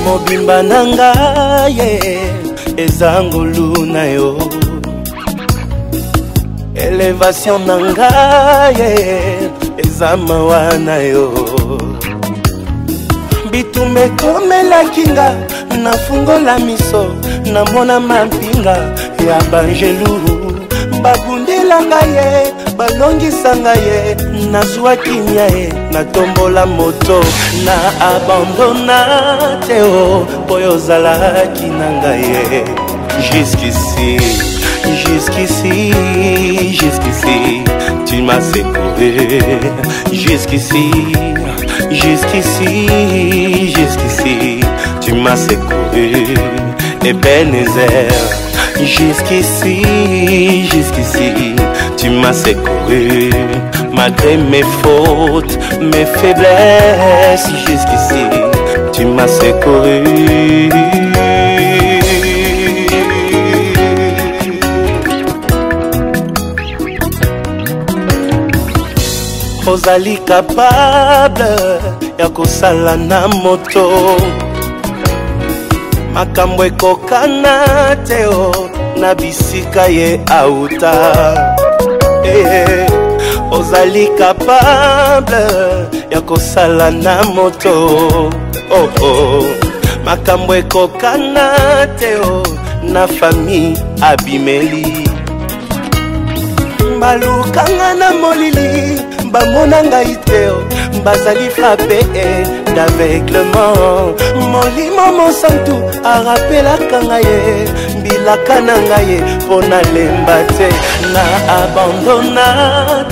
mobimba nanga ye ezangolu na yo elevation nanga ye ezamawa na yo bitume komela kinga nafungola miso namona mampinga ya banjelu babundelanga ye balongisanga ye nazwa kimia ye natombola moto na abandona te o boyo zalaki nanga ye jusqu'ici tu m'as secouru jusqu'ici tu m'as secouru Ebenezer jusqu'ici tu m'as secouru malgré mes fautes, mes faiblesses jusqu'ici tu m'as secouru ozali capable ya kosala na moto makambo ekokana te o na bisika ye auta ozali capable ya kosala na moto makambo ekokana te o na famille abimeli balukanga na molili bamona ngai te bazali frappé d'aveuglement molimo mosantu arapelaka ngai ye mbilaka na ngai ye mpo nalemba te na abandona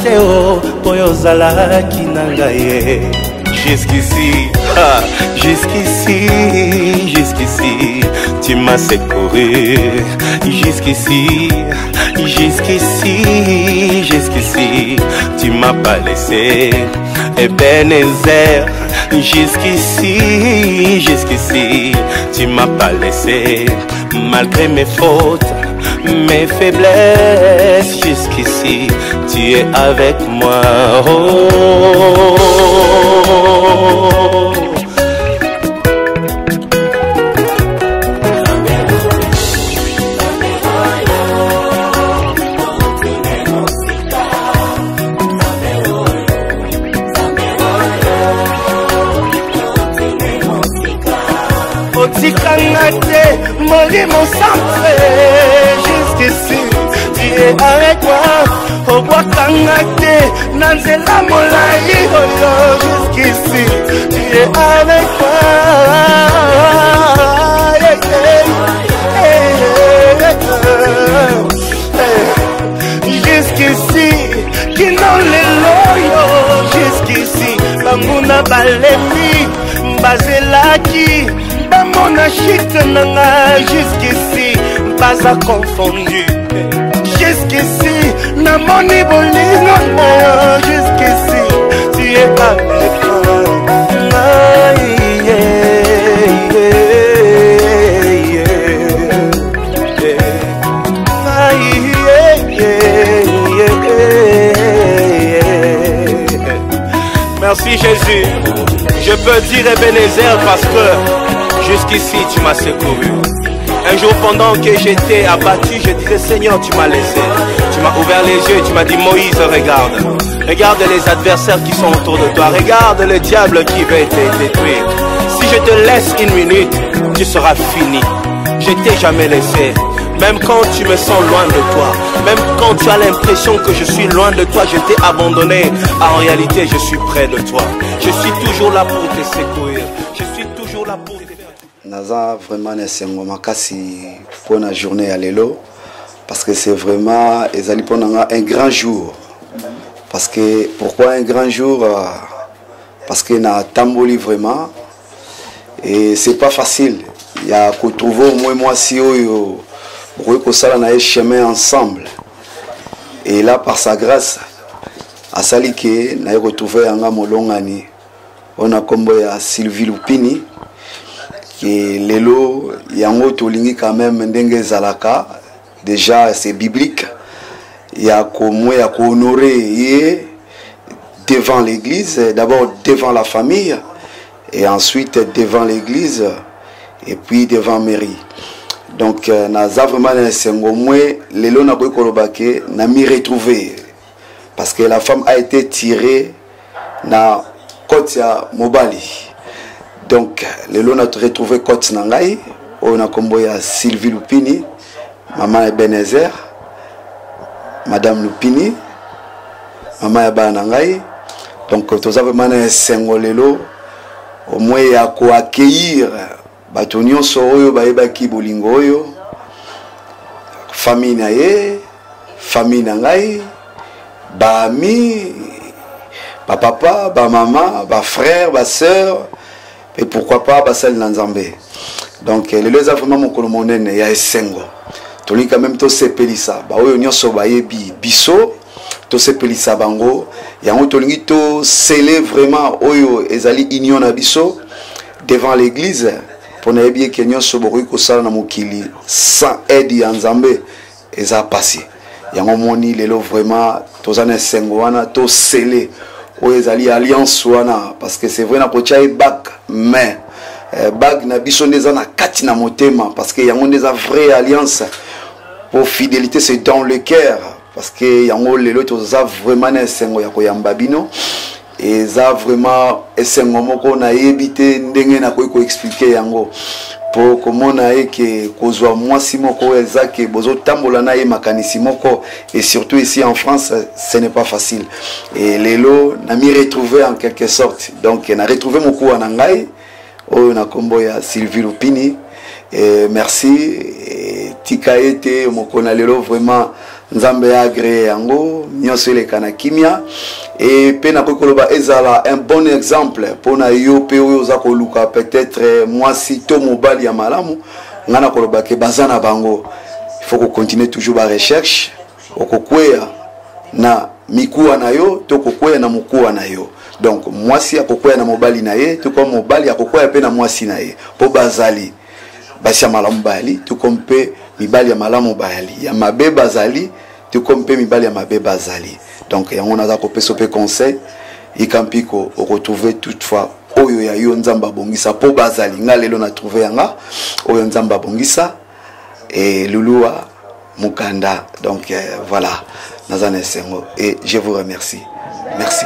te o oyo ozalaki na ngai ye jusqu'ici tu m'as secouru jusqu'ici tu m'as pas laissé Ebenezer jusqu'ici tu m'as pas laissé malgré mes fautes, mes faiblesses jusqu'ici tu es avec moi Molimo centré jusqu'ici tu es avec moi obwakangate nanzela molai jusqu'ici tu es avec moi jusqu'ici kino leloyo jusqu'ici bamuna balemi bazelaki bamona chute nanga jusqu'ici pas à confondu jusqu'ici namoni bolingo nayo jusqu'ici tu es avec merci Jésus, je peux dire Ebenezer parce que jusqu'ici tu m'as secouru. Un jour pendant que j'étais abattu, je disais Seigneur tu m'as laissé. Tu m'as ouvert les yeux, tu m'as dit Moïse regarde. Regarde les adversaires qui sont autour de toi. Regarde le diable qui veut te détruire. Si je te laisse une minute, tu seras fini. Je t'ai jamais laissé. Même quand tu me sens loin de toi, même quand tu as l'impression que je suis loin de toi, je t'ai abandonné. En réalité, je suis près de toi. Je suis toujours là pour te secourir. Je suis toujours là pour te faire. Naza vraiment nesengo makasi pour la journée à l'élo parce que c'est vraiment un grand jour. Parce que pourquoi un grand jour? Parce que na tamboli vraiment et c'est pas facile. Il y a qu'on trouve au moins moi si pour ça on a un chemin ensemble. Et là par sa grâce à Salike na retrouvé anga molongani on a combo ya Sylvie Lupini qui lelo yango tolingi quand même ndenge zalaka déjà c'est biblique. Il y a comment il y a honorer devant l'église, d'abord devant la famille et ensuite devant l'église et puis devant mairie. Donc naza vraiment na sengo mwe lelo na koy kolobake na mi retrouver parce que la femme a été tirée na côte ya mobali. Donc lelo na retrouver côte na ngai on a kombo ya Sylvie Lupini, maman Ebenezer, madame Lupini, maman ya bana ngai. Donc toza vraiment na sengo lelo au moins ya ko accueillir bato nyonso oyo bayebaki bolingo oyo famille na ye famille na ngai baami bapapa bamama bafrère basœur et pourquoi pas basali na Nzambe. Donc lelo eza vraiment mokolo monene ya esengo toli quand même to sepelisa ba oyo nyonso bayebi biso to sepelisa bango yango tolingi to sceller vraiment oyo ezali union na biso devant l'église pour na yebi ke nyonso bokoki kosala na mokili sans aide ya Nzambe eza passé yango moni lelo vraiment toza na esengo wana to sceller oyo ezali alliance wana parce que c'est vrai na kotia bag mais bag na biso ndeza na kati na motema parce que yango ndeza vraie alliance pour fidélité c'est dans le cœur parce que yango lelo toza vraiment na esengo ya koyamba bino eza vraiment esengo moko na yebite ndenge na ko expliquer yango pour komona eke kozwa mwasi moko ezake bozo tambola na ye makanisi moko et surtout ici en France ce n'est pas facile et lelo na mi retrouver en quelque sorte donc na retrouver moko wana ngai oyo na kombo ya Sylvie Lupini et merci et tika ete moko na lelo vraiment Nzambe a agréé yango nyonso elekana kimia et pe na kokoloba ezala un bon exemple pour na yo pe oyo za koluka peut-être moi si to mobali ya malamu ngana koloba ke bazana bango il faut qu'on continue toujours ba recherche okokweya na mikuwa na yo to kokweya na mukuwa na yo donc moi si akokweya na mobali na ye to ko mobali akokweya pe na moi si na ye po bazali basi ya malamu bali to kompe mibali ya malamu bali ya mabe bazali to kompe mibali ya mabe bazali. Donc on a kopesa pe conseil ikampiko o retrouver toutefois oyo ya yo Nzamba bongisa po bazali nga lelo na trouver yanga oyo Nzamba bongisa et Lulua Mukanda. Donc voilà nazana sengo et je vous remercie. Merci.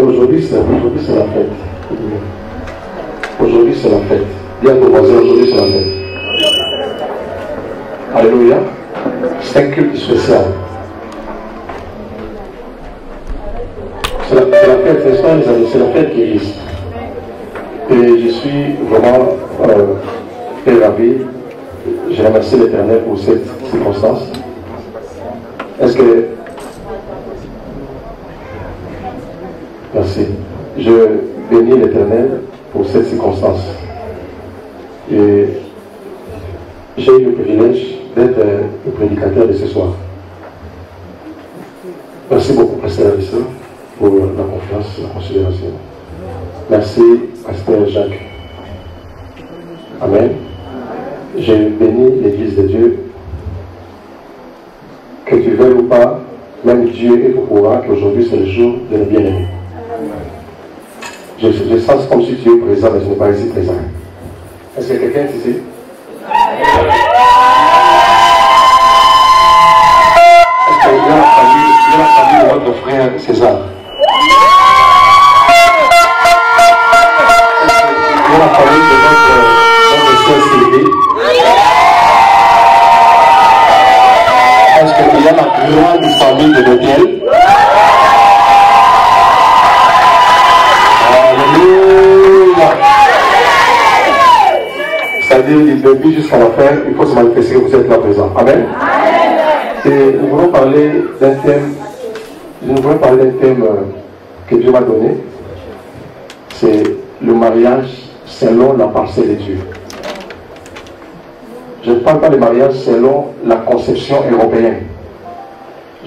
aujourd'hui, c'est la fête. Aujourd'hui, c'est la fête. Dis à ton voisin, aujourd'hui, c'est la fête. Alléluia. C'est un culte spécial. C'est la fête, n'est-ce pas, les amis? C'est la fête qui existe. Et je suis vraiment très ravi. Je remercie l'Éternel pour cette circonstance. Est-ce que... Merci. Je bénis l'Éternel pour cette circonstance. Et j'ai eu le privilège d'être le prédicateur de ce soir. Merci beaucoup, Pasteur Alissa, pour la confiance, la considération. Merci, Pasteur Jacques. Amen. Je bénis l'Église de Dieu. Que tu veuilles ou pas, même Dieu est au courant qu'aujourd'hui c'est le jour de nos bien-aimés. Je sens comme si Dieu est présent, mais je n'ai pas ici présent. Est-ce que quelqu'un est ici? Est-ce qu'il y a la famille de votre frère César? Est-ce qu'il y a la famille de notre sœur Sylvie? Est-ce qu'il y a la grande famille de l'hôtel? C'est-à-dire, du début jusqu'à la fin, il faut se manifester que vous êtes là présent. Amen. Et nous voulons parler d'un thème, que Dieu m'a donné. C'est le mariage selon la pensée de Dieu. Je ne parle pas de mariage selon la conception européenne.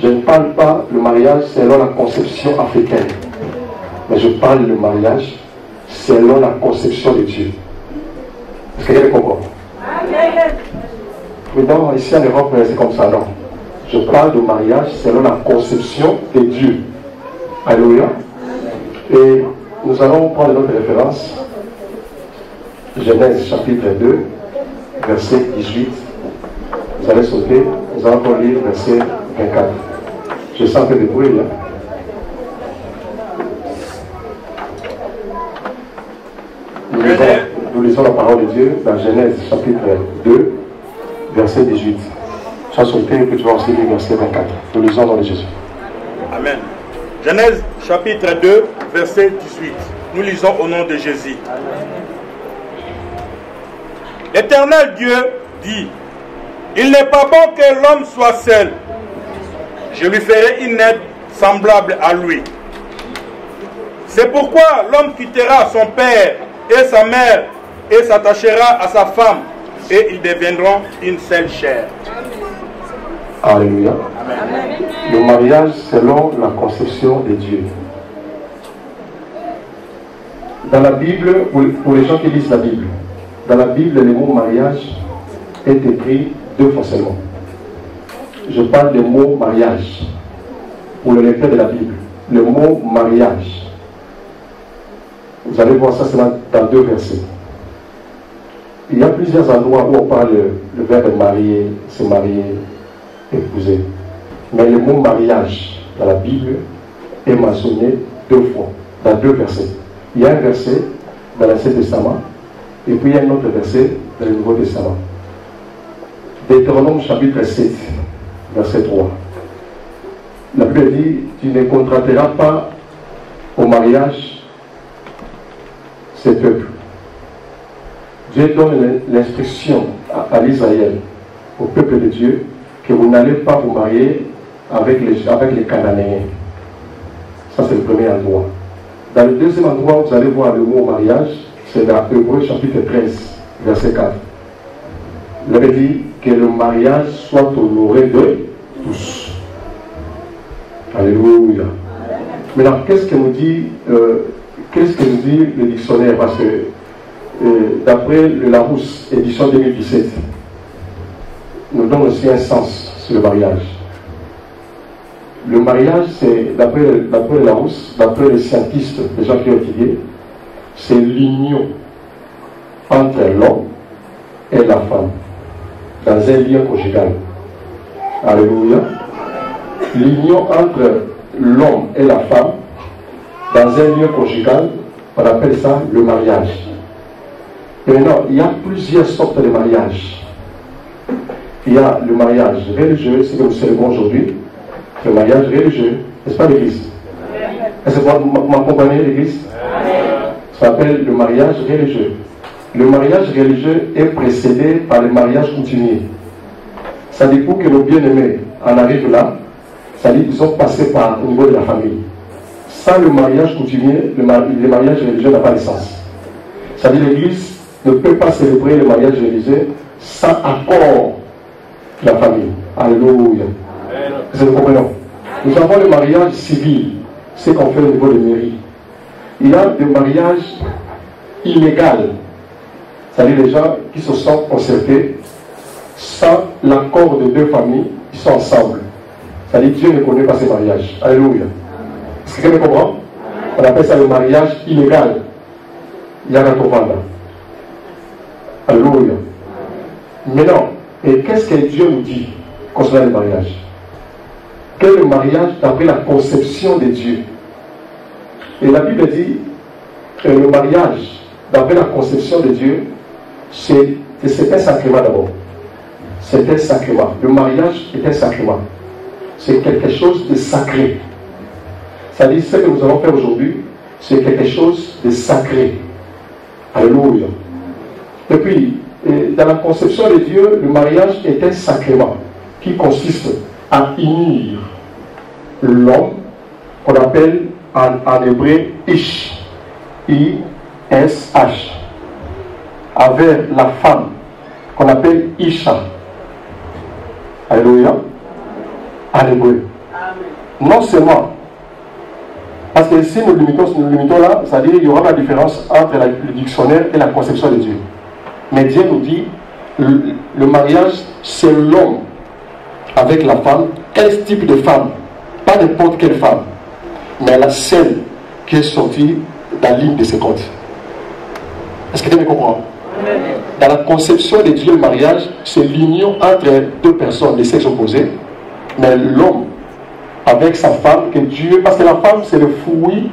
Je ne parle pas du mariage selon la conception africaine. Mais je parle du mariage selon la conception de Dieu. Est-ce qu'il y a des comprend? Mais non, ici en Europe, c'est comme ça, non. Je parle de mariage selon la conception de Dieu. Alléluia. Et nous allons prendre notre référence. Genèse chapitre 2, verset 18. Vous allez sauter, nous allons lire verset 24. Je sens un peu de bruit là. Nous lisons la parole de Dieu dans Genèse chapitre 2, verset 18. Sois sauté et que tu vas aussi lire verset 24. Nous lisons dans le nom de Jésus. Amen. Genèse chapitre 2, verset 18. Nous lisons au nom de Jésus. L'Éternel Dieu dit: il n'est pas bon que l'homme soit seul. Je lui ferai une aide semblable à lui. C'est pourquoi l'homme quittera son père et sa mère et s'attachera à sa femme, et ils deviendront une seule chair. Alléluia. Amen. Le mariage selon la conception de Dieu. Dans la Bible, pour les gens qui lisent la Bible, dans la Bible, le mot mariage est écrit 2 fois seulement. Je parle du mot mariage. Pour le lecteur de la Bible, le mot mariage. Vous allez voir ça seulement dans 2 versets. Il y a plusieurs endroits où on parle le verbe marier, se marier, épouser. Mais le mot mariage dans la Bible est mentionné 2 fois, dans 2 versets. Il y a un verset dans l'Ancien Testament, et puis il y a un autre verset dans le Nouveau Testament. Deutéronome chapitre 7, verset 3. La Bible dit: tu ne contracteras pas au mariage ce peuple. Dieu donne l'instruction à l'Israël, au peuple de Dieu, que vous n'allez pas vous marier avec les Cananéens. Ça, c'est le premier endroit. Dans le deuxième endroit, vous allez voir le mot mariage, c'est dans Hébreux chapitre 13, verset 4. Il avait dit que le mariage soit honoré de tous. Alléluia. Maintenant, qu'est-ce que nous dit le dictionnaire? Parce que d'après le Larousse, édition 2017, nous donne aussi un sens sur le mariage. Le mariage, c'est, d'après le Larousse, d'après les scientistes, les gens qui ont étudié, c'est l'union entre l'homme et la femme dans un lien conjugal. Alléluia. L'union entre l'homme et la femme dans un lieu conjugal, on appelle ça le mariage. Et maintenant, il y a plusieurs sortes de mariages. Il y a le mariage religieux, c'est ce que nous célébrons aujourd'hui, le mariage religieux, n'est-ce pas l'église? Est-ce que vous m'accompagnez l'église? Ça s'appelle le mariage religieux. Le mariage religieux est précédé par le mariage coutumier. Ça dit pour que nos bien-aimés en arrivent là, ça dit qu'ils ont passé par au niveau de la famille. Sans le mariage coutumier, le mariage religieux n'a pas de sens. Ça dit l'église ne peut pas célébrer le mariage religieux sans accord de la famille. Alléluia. Vous comprenez? Nous avons le mariage civil, ce qu'on fait au niveau des mairies. Il y a des mariages illégaux. C'est-à-dire les gens qui se sont concertés sans l'accord de deux familles, ils sont ensemble. C'est-à-dire Dieu ne connaît pas ces mariages. Alléluia. Est-ce que quelqu'un me comprend? On appelle ça le mariage illégal. Yagatovanda. Alléluia. Maintenant, et qu'est-ce que Dieu nous dit concernant le mariage? Quel est le mariage d'après la conception de Dieu? Et la Bible dit que le mariage d'après la conception de Dieu, c'est un sacrement d'abord. C'est un sacrement. Le mariage est un sacrement. C'est quelque chose de sacré. C'est-à-dire ce que nous allons faire aujourd'hui, c'est quelque chose de sacré. Alléluia. Et puis, dans la conception de Dieu, le mariage est un sacrement qui consiste à unir l'homme, qu'on appelle en hébreu Ish, I-S-H, avec la femme, qu'on appelle Isha. Alléluia. En hébreu. Non seulement, parce que si nous limitons là, c'est-à-dire qu'il y aura la différence entre le dictionnaire et la conception de Dieu. Mais Dieu nous dit, le mariage, c'est l'homme avec la femme. Quel type de femme? Pas n'importe quelle femme, mais la seule qui est sortie de la ligne de ses côtes. Est-ce que tu me comprends? Dans la conception de Dieu, le mariage, c'est l'union entre deux personnes de sexe opposé, mais l'homme avec sa femme, que Dieu, parce que la femme c'est le fruit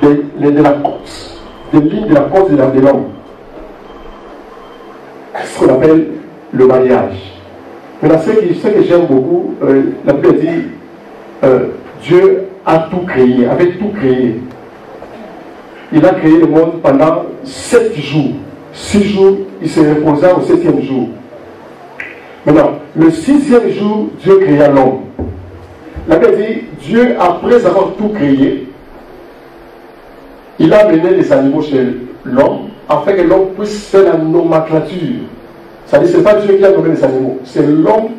de la cause, de ligne de la cause de l'homme. C'est ce qu'on appelle le mariage. Maintenant, ce que j'aime beaucoup, la Bible dit, Dieu a tout créé, avait tout créé. Il a créé le monde pendant 7 jours. 6 jours, il se reposa au 7e jour. Maintenant, le 6e jour, Dieu créa l'homme. La Bible dit, Dieu, après avoir tout créé, il a amené les animaux chez l'homme, afin que l'homme puisse faire la nomenclature. C'est-à-dire, ce n'est pas Dieu qui a donné les animaux, c'est l'homme.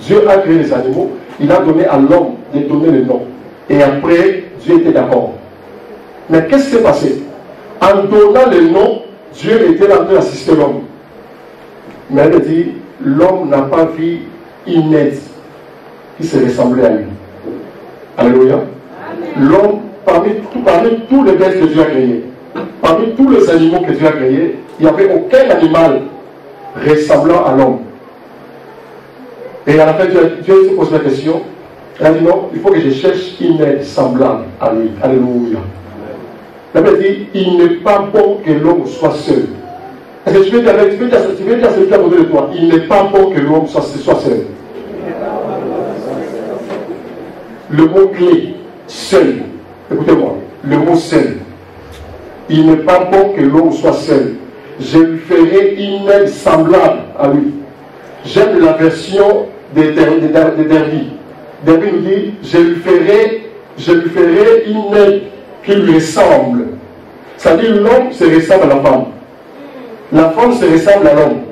Dieu a créé les animaux, il a donné à l'homme de donner le nom. Et après, Dieu était d'accord. Mais qu'est-ce qui s'est passé? En donnant le nom, Dieu était là en train d'assister l'homme. Mais elle dit, l'homme n'a pas vu une aide qui se ressemblait à lui. Alléluia. L'homme, parmi tous les bêtes que Dieu a créés, parmi tous les animaux que Dieu a créés, il n'y avait aucun animal ressemblant à l'homme. Et à la fin, Dieu se pose la question. Il a dit non, il faut que je cherche une aide semblable à lui. Alléluia. La Bible dit, il n'est pas bon que l'homme soit seul. Est-ce que tu veux dire celui qui a besoin de toi, il n'est pas bon que l'homme soit seul. Le mot clé, seul. Écoutez-moi, le mot seul. Il n'est pas bon que l'homme soit seul. Je lui ferai une aide semblable à lui. J'aime la version de Derby. Derby nous dit, je lui ferai une aide qui lui ressemble. C'est-à-dire l'homme se ressemble à la femme. La femme se ressemble à l'homme.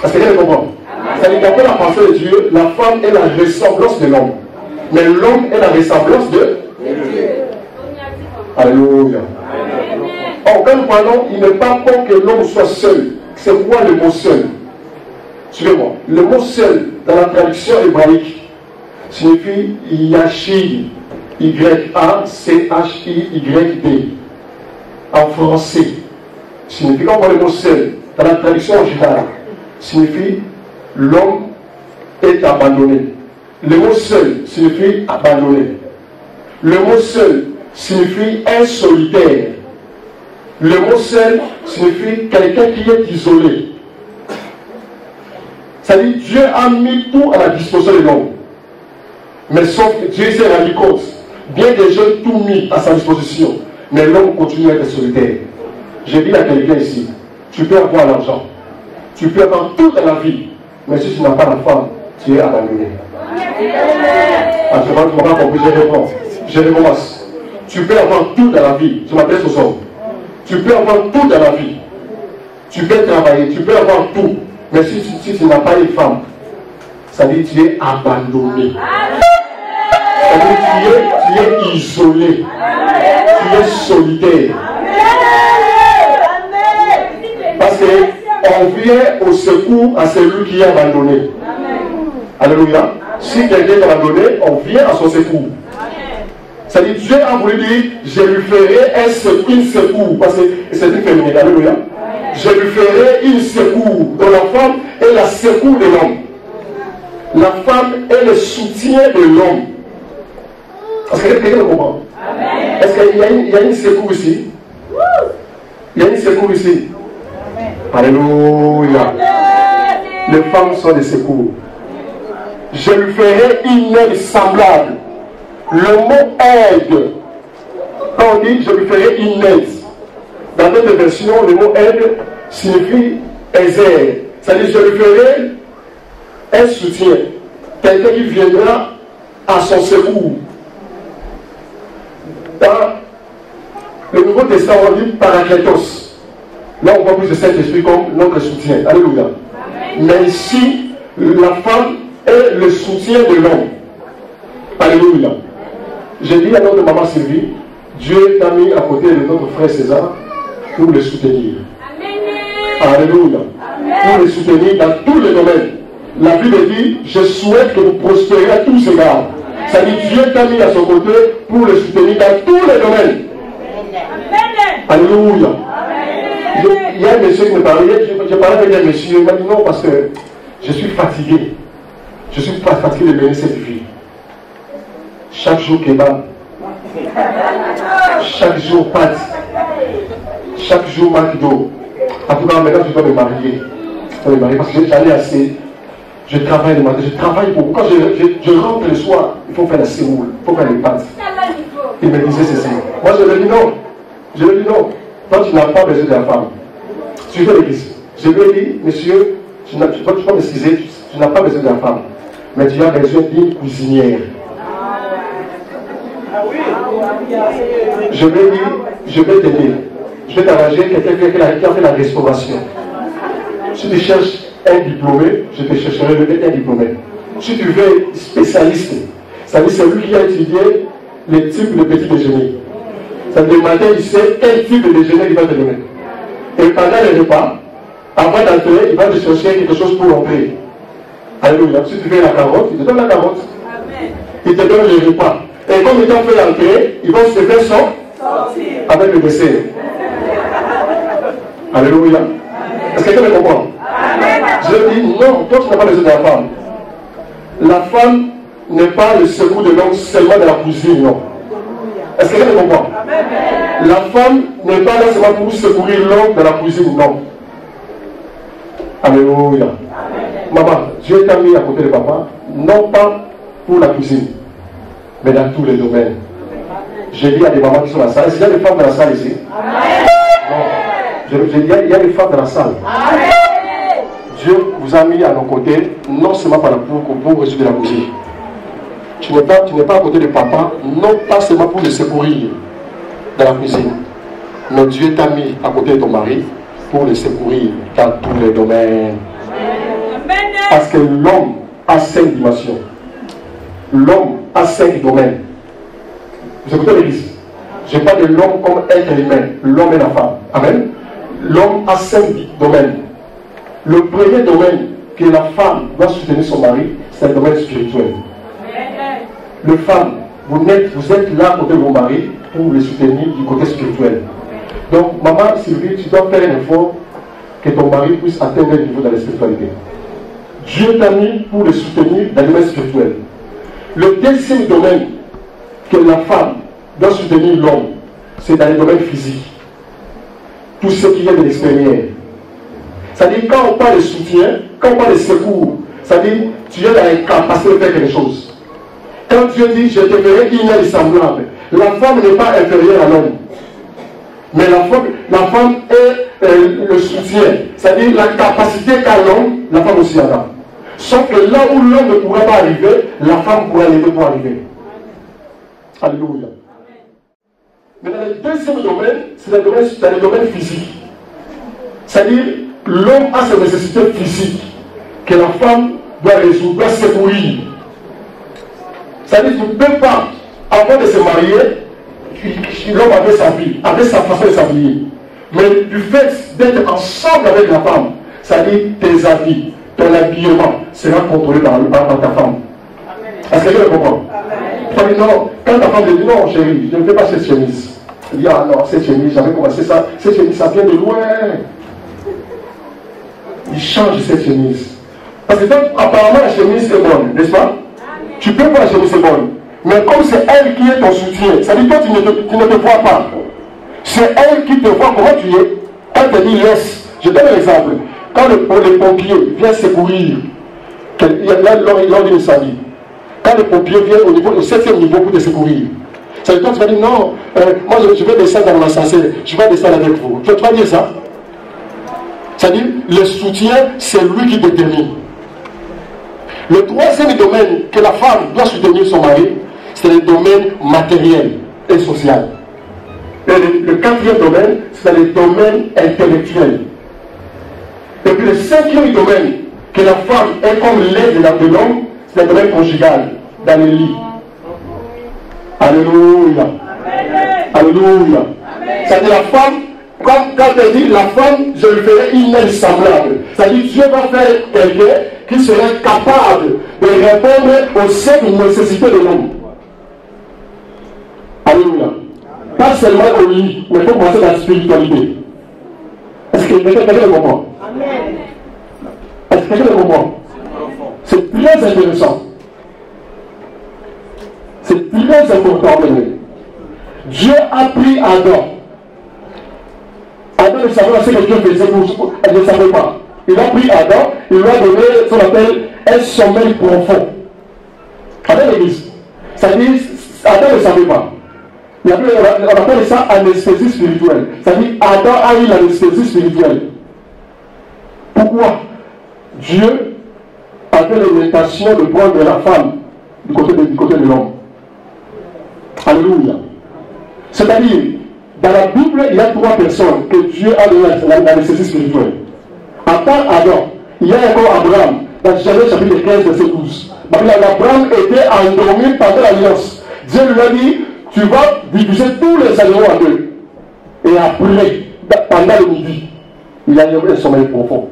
Est-ce que vous comprenez? C'est-à-dire qu'après la pensée de Dieu, la femme est la ressemblance de l'homme. Mais l'homme est la ressemblance de Dieu. Alléluia. Or, quand nous parlons, il n'est pas bon que l'homme soit seul. C'est quoi le mot seul? Suivez-moi. Le mot seul, dans la traduction hébraïque, signifie Yachid. Y-A-C-H-I-Y-D. En français, signifie, quand on voit le mot seul, dans la traduction originale, signifie l'homme est abandonné. Le mot seul signifie abandonné. Le mot seul signifie un solitaire. Le mot seul signifie quelqu'un qui est isolé. C'est-à-dire Dieu a mis tout à la disposition de l'homme. Mais sauf que Dieu s'est rendu compte. Bien des gens tout mis à sa disposition. Mais l'homme continue à être solitaire. J'ai dit à quelqu'un ici, tu peux avoir l'argent. Tu peux avoir tout dans la vie. Mais si tu n'as pas la femme, tu es abandonné. Actuellement, tu m'as pas compris, je recommence. Tu peux avoir tout dans la vie. Je m'adresse aux hommes. Tu peux avoir tout dans la vie. Tu peux travailler, tu peux avoir tout. Mais si tu n'as pas une femme, ça veut dire que tu es abandonné. Ça veut dire que tu es isolé. Tu es solitaire. Parce qu'on vient au secours à celui qui est abandonné. Alléluia. Si quelqu'un est abandonné, on vient à son secours. C'est-à-dire Dieu a voulu dire, je lui ferai une secours. Parce que c'est une féminine. Alléluia. Je lui ferai une secours. Donc la femme est la secours de l'homme. La femme est le soutien de l'homme. Est-ce que quelqu'un le comprend? Est-ce qu'il y a une secours ici? Il y a une secours ici. Alléluia. Les femmes sont des secours. Je lui ferai une aide semblable. Le mot aide, quand on dit je lui ferai une aide, dans notre version, le mot aide signifie aider. C'est-à-dire je lui ferai un soutien. Quelqu'un qui viendra à son secours. Dans le Nouveau Testament, on dit Parakletos. Là, on voit plus de Saint-Esprit comme notre soutien. Alléluia. Mais ici, la femme est le soutien de l'homme. Alléluia. J'ai dit à notre maman Sylvie, Dieu t'a mis à côté de notre frère César pour le soutenir. Alléluia. Pour le soutenir dans tous les domaines. La Bible dit, je souhaite que vous prospériez à tous égards. Ça dit, Dieu t'a mis à son côté pour le soutenir dans tous les domaines. Alléluia. Il y a un monsieur qui me parlait, je parlais avec un monsieur, il m'a dit non parce que je suis fatigué. Je suis pas fatigué de mener cette vie. Chaque jour kebab. Chaque jour pâtes. Chaque jour McDo. En tout cas, maintenant je dois me marier. Je dois me marier parce que j'en ai assez. Je travaille le matin, je travaille beaucoup. Quand je rentre le soir, il faut faire la sémoule, il faut faire les pâtes. Il me disait ceci. Moi je lui ai dit non. Je lui ai dit non. Toi tu n'as pas besoin de la femme. Suivez l'église. Je lui ai dit, monsieur, tu peux m'excuser, tu n'as pas besoin de la femme. Mais tu as besoin d'une cuisinière. Je lui ai dit, je vais t'aider. Je vais t'arranger quelqu'un qui a fait la restauration. Si tu cherches un diplômé, je te chercherai un diplômé. Si tu veux spécialiste, ça veut dire celui qui a étudié les types de petits déjeuners. Ça veut dire le matin, il sait quel type de déjeuner il va te donner. Et pendant les repas, avant d'entrer, il va te chercher quelque chose pour entrer. Alléluia. Si tu veux la carotte, il te donne la carotte. Amen. Il te donne les repas. Et comme il t'a fait entrer, il va se faire sortir avec le dessert. Alléluia. Est-ce que quelqu'un me comprend? Je dis non, toi tu n'as pas besoin de la femme. La femme n'est pas le secours de l'homme seulement dans la cuisine, non. Est-ce que quelqu'un me comprend? La femme n'est pas là seulement pour secourir l'homme dans la cuisine, non. Alléluia. Maman, Dieu t'a mis à côté de papa, non pas pour la cuisine, mais dans tous les domaines. J'ai dit à des mamans qui sont dans la salle, est-ce qu'il y a des femmes dans la salle ici? Non. J'ai dit, il y a des femmes dans la salle. Dieu vous a mis à nos côtés, non seulement pour résoudre la cuisine. Tu n'es pas à côté de papa, non pas seulement pour le secourir dans la cuisine, mais Dieu t'a mis à côté de ton mari pour le secourir dans tous les domaines. Parce que l'homme a 5 dimensions. L'homme a 5 domaines. Vous écoutez l'église? Je parle de l'homme comme être humain, l'homme et la femme. Amen. L'homme a 5 domaines. Le premier domaine que la femme doit soutenir son mari, c'est le domaine spirituel. Le femme, vous êtes là côté de vos maris pour les soutenir du côté spirituel. Donc, maman Sylvie, tu dois faire un effort que ton mari puisse atteindre le niveau de la spiritualité. Dieu t'a mis pour le soutenir dans le domaine spirituel. Le deuxième domaine que la femme doit soutenir l'homme, c'est dans les domaines physiques. Tout ce qui vient de l'extérieur. C'est-à-dire, quand on parle de soutien, quand on parle de secours, c'est-à-dire, tu es dans la capacité de faire quelque chose. Quand Dieu dit, je te ferai qu'il n'y ait semblable, la femme n'est pas inférieure à l'homme. Mais la femme est le soutien. C'est-à-dire, la capacité qu'a l'homme, la femme aussi en a. Sauf que là où l'homme ne pourra pas arriver, la femme pourra l'aider pour arriver. Alléluia. Mais dans le deuxième domaine, c'est dans le domaine physique. C'est-à-dire, l'homme a ses nécessités physiques que la femme doit résoudre, doit secourir. C'est-à-dire, tu ne peux pas, avant de se marier, l'homme avait sa vie, avait sa façon de s'habiller. Mais du fait d'être ensemble avec la femme, c'est-à-dire tes habits, ton habillement sera contrôlé par ta femme. Est-ce que quelqu'un comprend? Non, quand ta femme dit non, chérie, je ne fais pas cette chemise. Elle dit ah non, cette chemise, j'avais commencé ça, cette chemise, ça vient de loin. Il change cette chemise. Parce que apparemment la chemise est bonne, n'est-ce pas? Tu peux voir la chemise est bonne. Mais comme c'est elle qui est ton soutien, ça dit toi tu ne te vois pas. C'est elle qui te voit comment tu es. Quand elle te dit laisse, je donne un exemple. Quand le pompier vient secourir, lors d'une incendie, quand le pompier vient au 7e niveau pour te secourir, ça veut dire que tu vas dire non, moi je vais descendre dans mon ascenseur, je vais descendre avec vous. Tu vas dire ça? C'est-à-dire, le soutien, c'est lui qui détermine. Le troisième domaine que la femme doit soutenir son mari, c'est le domaine matériel et social. Et le quatrième domaine, c'est le domaine intellectuel. Et puis le cinquième domaine que la femme est comme l'aide de l'homme, c'est le domaine conjugal, dans le lit. Alléluia. Alléluia. C'est-à-dire la femme, quand elle dit la femme, je lui ferai une aide semblable. C'est-à-dire Dieu va faire quelqu'un qui serait capable de répondre aux 5 nécessités de l'homme. Alléluia. Pas seulement au lit, mais il faut commencer dans la spiritualité. Est-ce que quelqu'un le comprend? Est-ce que quelqu'un le comprend? C'est très intéressant. C'est très important. Dieu a pris Adam. Adam ne savait pas ce que Dieu faisait, elle ne savait pas. Il a pris Adam, il lui a donné ce qu'on appelle un sommeil profond. Avec l'église. C'est-à-dire, Adam ne savait pas. On appelle ça anesthésie spirituelle. C'est-à-dire, Adam a eu l'anesthésie spirituelle. Pourquoi? Dieu avait l'intention de prendre la femme du côté de l'homme. Alléluia. C'est-à-dire, dans la Bible, il y a 3 personnes que Dieu a donné l'anesthésie spirituelle. À part Adam, il y a encore Abraham, dans Genèse chapitre 15, verset 12. Abraham était endormi pendant l'alliance. Dieu lui a dit, tu vas diviser tous les animaux en 2. Et après, pendant le midi, il a eu un sommeil profond.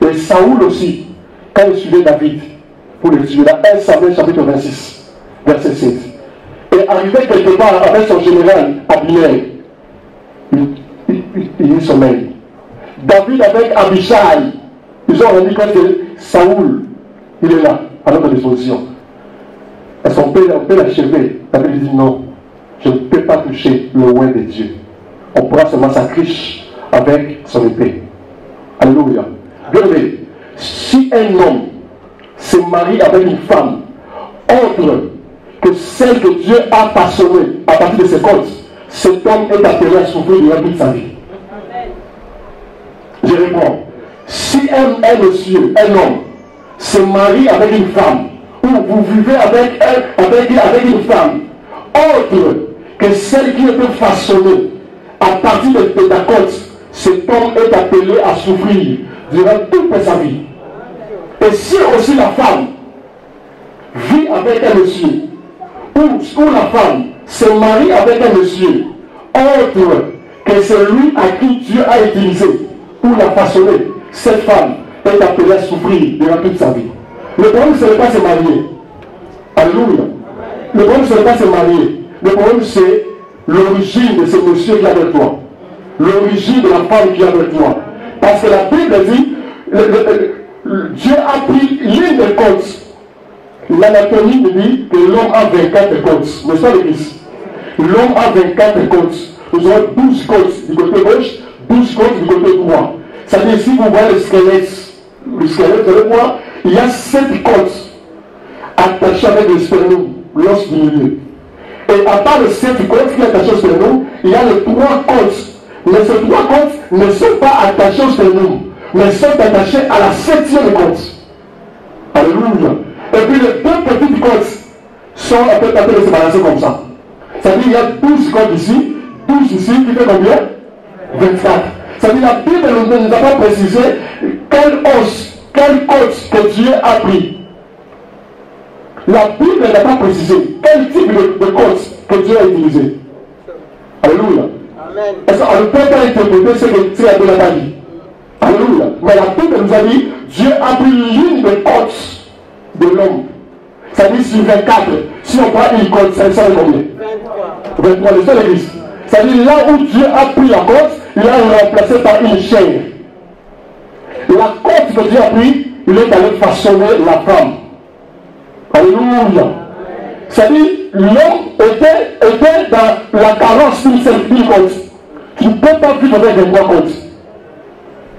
Et Saoul aussi, quand il suivait David, pour le tuer, dans 1 Samuel chapitre 26, verset 7. Et arrivé quelque part avec son général Abner, il y sommeil. David avec Abishai, ils ont rendu compte que Saoul, il est là, à notre disposition. Et son père, on peut l'achever. David dit non, je ne peux pas toucher le roi de Dieu. On pourra seulement s'accrocher avec son épée. Alléluia. Regardez, si un homme se marie avec une femme autre que celle que Dieu a façonnée à partir de ses comptes, cet homme est appelé à souffrir durant toute sa vie. Je réponds, si un monsieur, un homme, se marie avec une femme, ou vous vivez avec une femme autre que celle qui était façonnée à partir de ta compte, cet homme est appelé à souffrir durant toute sa vie. Et si aussi la femme vit avec un monsieur, ou la femme se marie avec un monsieur autre que celui à qui Dieu a utilisé pour la façonner, cette femme est appelée à souffrir durant toute sa vie. Le problème, ce n'est pas se marier. Alléluia. Le problème, ce n'est pas se marier. Le problème, c'est l'origine de ce monsieur qui est avec toi. L'origine de la femme qui est avec toi. Parce que la Bible dit, Dieu a pris l'une des côtes. L'anatomie dit que l'homme a 24 côtes. N'est-ce pas l'église? L'homme a 24 côtes. Nous avons 12 côtes du côté gauche, 12 côtes du côté droit. C'est-à-dire, si vous voyez le squelette, vous allez voir, il y a 7 côtes attachées avec le sternum, l'os du milieu. Et à part les 7 côtes qui sont attachées au sternum, il y a les 3 côtes. Mais ces 3 côtes ne sont pas attachées au sternum, mais sont attachées à la 7e côte. Alléluia. Et puis les 2 petites côtes sont un peu se balancer comme ça. C'est-à-dire qu'il y a 12 côtes ici, 12 ici, qui fait combien? 24. C'est-à-dire la Bible ne nous a pas précisé quel os, quelle côte que Dieu a pris. La Bible n'a pas précisé quel type de côte que Dieu a utilisé. Alléluia. Amen. Parce qu'on ne peut pas interpréter ce que Dieu n'a pas dit. Alléluia. Mais la Bible nous a dit Dieu a pris l'une des côtes de l'homme. Ça dit sur 24. Si on prend une côte, ça sert combien? 23. C'est ça l'église. Ça dit là où Dieu a pris la côte, il l'a remplacé par une chaîne. La côte que Dieu a pris, il est allé façonner la femme. Alléluia. Ça dit l'homme était dans la carence d'une seule côte. Tu ne peux pas vivre avec 23 côtes.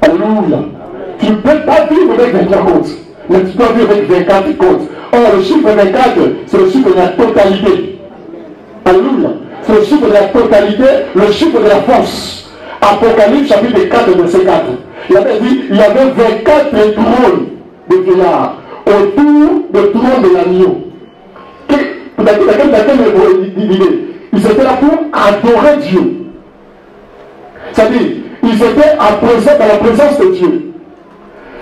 Alléluia. Tu ne peux pas vivre avec 23 côtes. Mais tu dois vivre avec 24 côtes. Or, le chiffre 24, c'est le chiffre de la totalité. Alléluia. C'est le chiffre de la totalité, le chiffre de la force. Apocalypse chapitre 4, verset 4. Il avait dit, il y avait 24 trônes de vieillards autour du trône de l'agneau. Ils étaient là pour adorer Dieu. C'est-à-dire, ils étaient dans la présence de Dieu.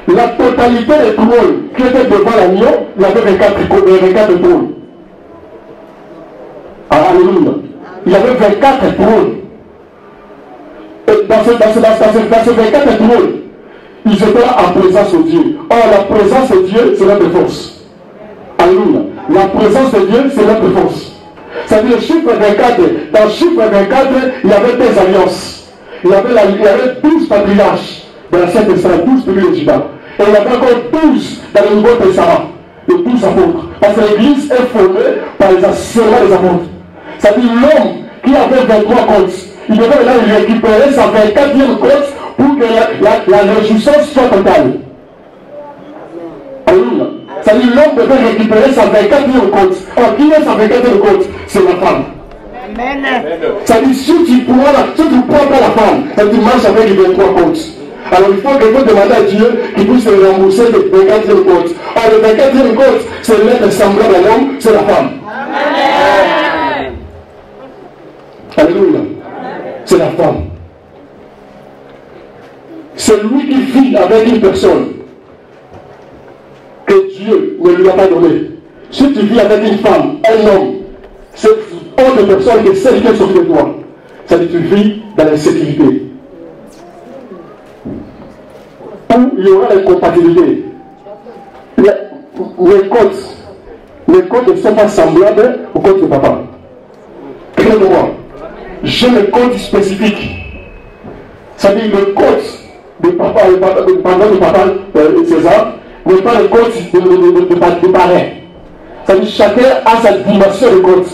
La totalité des trônes qui étaient devant l'agneau, il y avait 24 trônes. Alléluia. Il y avait 24 trônes. Et dans ces 24 trônes, ils étaient en présence de Dieu. Or, la présence de Dieu, c'est notre force. Alléluia. La présence de Dieu, c'est notre force. C'est-à-dire le chiffre 24. Dans le chiffre 24, il y avait des alliances. Il y avait 12 patriarches dans l'Ancien Testament, 12 tribus de Juda. Et il y avait encore 12 dans le Nouveau Testament, les 12 apôtres. Parce que l'Église est formée par les enseignements des apôtres. C'est-à-dire l'homme qui avait 23 côtes, il devait là récupérer sa 24e côte pour que la réjouissance soit totale. Alléluia. C'est-à-dire l'homme devait récupérer sa 24e côte. Or, qui est sa 24e côte? C'est la femme. Amen. C'est-à-dire si tu prends pas la femme, tu marches avec les 23 côtes. Alors il faut demander à Dieu qu'il puisse rembourser les 24e côtes. Or, le 24e côte, c'est l'être semblable à l'homme, c'est la femme. Amen. Alléluia. C'est la femme. C'est lui qui vit avec une personne que Dieu ne lui a pas donné. Si tu vis avec une femme, un homme, c'est autre personne que celle qui est sur de toi. C'est-à-dire que tu vis dans l'insécurité. Où il y aura l'incompatibilité. Les côtes ne sont pas semblables aux côtes de papa. Crée-moi. J'ai le code spécifique. C'est-à-dire le code de papa, César, n'est pas le code de parrain. C'est-à-dire chacun a sa dimension de code.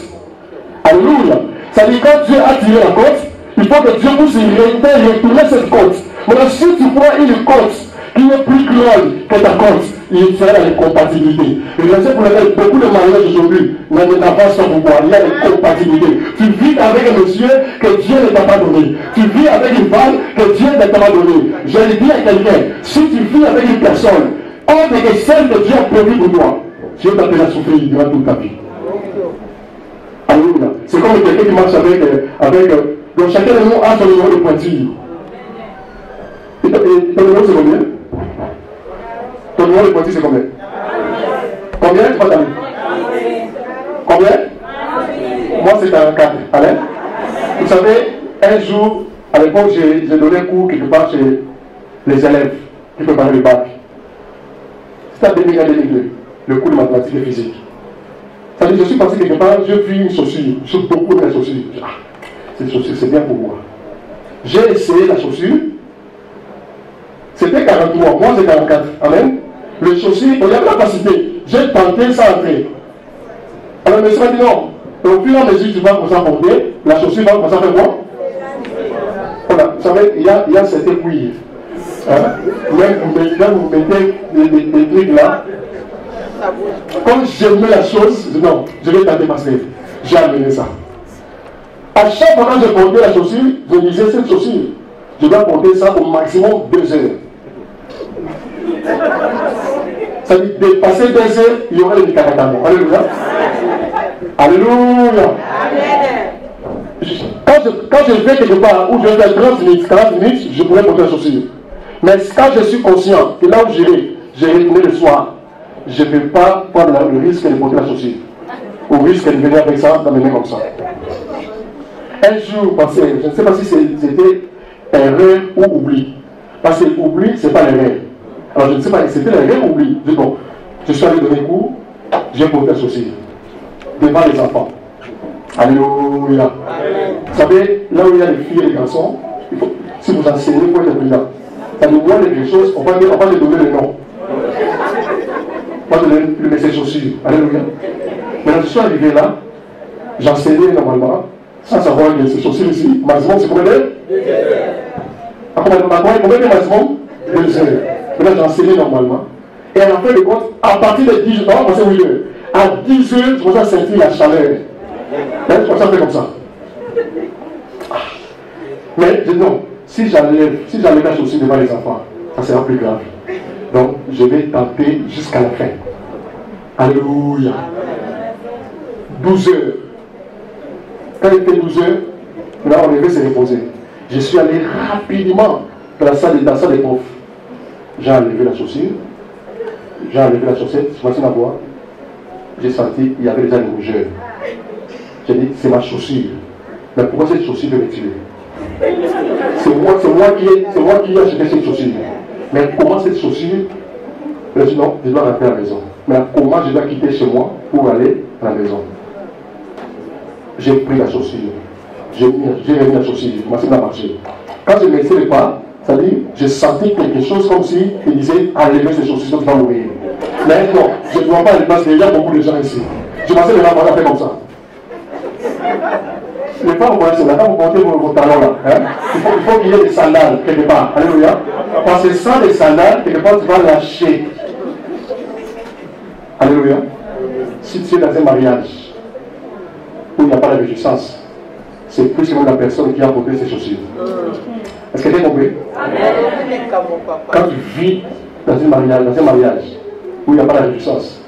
Alléluia. C'est-à-dire quand Dieu a tiré la côte, il faut que Dieu puisse retourner cette côte. Maintenant, si tu prends une côte qui est plus grande que ta côte, il fera l'incompatibilité. Et je sais pour lequel beaucoup de mariages aujourd'hui n'avancent pas pour voir. Il y a l'incompatibilité. Tu vis avec un monsieur que Dieu ne t'a pas donné. Tu vis avec une femme que Dieu ne t'a pas donné. Je le dis à quelqu'un, si tu vis avec une personne, autre que celle que Dieu a prévue pour toi, Dieu t'appelle à souffrir durant toute ta vie. Alléluia. C'est comme quelqu'un qui marche avec donc chacun de nous a son numéro de pointure. Et ton numéro c'est combien? Ton numéro de pointure c'est combien? Combien tu vas t'amener? Combien? Moi c'est 44. Alain? Vous savez, un jour, à l'époque, j'ai donné un cours quelque part chez les élèves qui préparaient le bac. C'était à 2001-2002, le cours de mathématiques et physique. C'est-à-dire, je suis passé quelque part, j'ai vu une chaussure, j'ai beaucoup de la chaussure. Cette chaussure, c'est bien pour moi. J'ai essayé la chaussure. C'était 43, moi c'est 44. Amen. Le chaussure, il y avait la capacité. J'ai tenté sans entrer. Alors le monsieur m'a dit non, Et au fur et à mesure, tu vas commencer à porter, la chaussure va commencer à faire quoi? Voilà, vous savez, il y a certains cuirs. Même vous mettez des trucs là. Comme j'aimais la chose, non, je vais tenter parce que j'ai amené ça. À chaque fois que je portais la chaussure, je disais cette chaussure, je dois porter ça au maximum 2 heures. Ça veut dire dépasser 2 heures, il y aura des caractères. Alléluia. Alléluia. Quand je vais quelque part où je vais faire 30 minutes, 40 minutes, je pourrais porter la chaussure. Mais quand je suis conscient que là où j'ai retourné le soir, je ne vais pas prendre le risque de porter la chaussure. Au risque de venir avec ça dans mes mains comme ça. Un jour passé, je ne sais pas si c'était erreur ou oubli. Parce que oubli, ce n'est pas l'erreur. Alors je ne sais pas, c'était l'erreur ou oubli. Je dis bon, je suis allé donner cours, j'ai porté la chaussure. Devant les enfants. Alléluia. Vous savez, là où il y a les filles et les garçons, si vous enseignez, il faut être brillant. Ça nous voit quelque chose, on va lui donner le nom. Moi, je lui mets ses chaussures. Alléluia. Maintenant, je suis arrivé là, j'enseignais normalement, sans savoir que ces chaussures ici, maximum, c'est combien d'heures? 2 heures. Combien de maximum? 2 heures. Maintenant, j'enseignais normalement. Et à la fin de compte, à partir de 10 heures, on va passer 8 heures. À 10 heures, je commence à sentir la chaleur. Je commence à faire comme ça. Mais je dis non, si j'enlève la chaussure devant les enfants, ça sera plus grave. Donc, je vais tenter jusqu'à la fin. Alléluia. 12 heures. Quand il était 12 heures, là, on devait se reposer. Je suis allé rapidement dans la salle des profs. J'ai enlevé la chaussure. J'ai enlevé la chaussette. Voici ma voix. J'ai senti qu'il y avait déjà une rougeur. J'ai dit, c'est ma chaussure. Mais pourquoi cette chaussure veut me tuer? C'est moi qui ai acheté cette chaussure. Mais comment cette chaussure? Je dis non, je dois rentrer à la maison. Mais comment je dois quitter chez moi pour aller à la maison? J'ai pris la chaussure. J'ai remis la chaussure. Je commençais à marcher. Quand je me laissais le pas, c'est-à-dire, j'ai senti quelque chose comme si il disait enlevez ces chaussures, tu vas mourir. Mais non, je ne dois pas aller parce qu'il y a beaucoup de gens ici. Je pensais que les gens vont faire comme ça. Les femmes, vous voyez, quand vous portez vos talons là, hein, il faut qu'il y ait des sandales quelque part. Alléluia. Parce que sans des sandales, quelque part, tu vas lâcher. Alléluia. Si tu es dans un mariage où il n'y a pas de réjouissance, c'est plus que la personne qui a porté ses chaussures. Est-ce que tu as compris? Quand tu vis dans un mariage où il n'y a pas de réjouissance,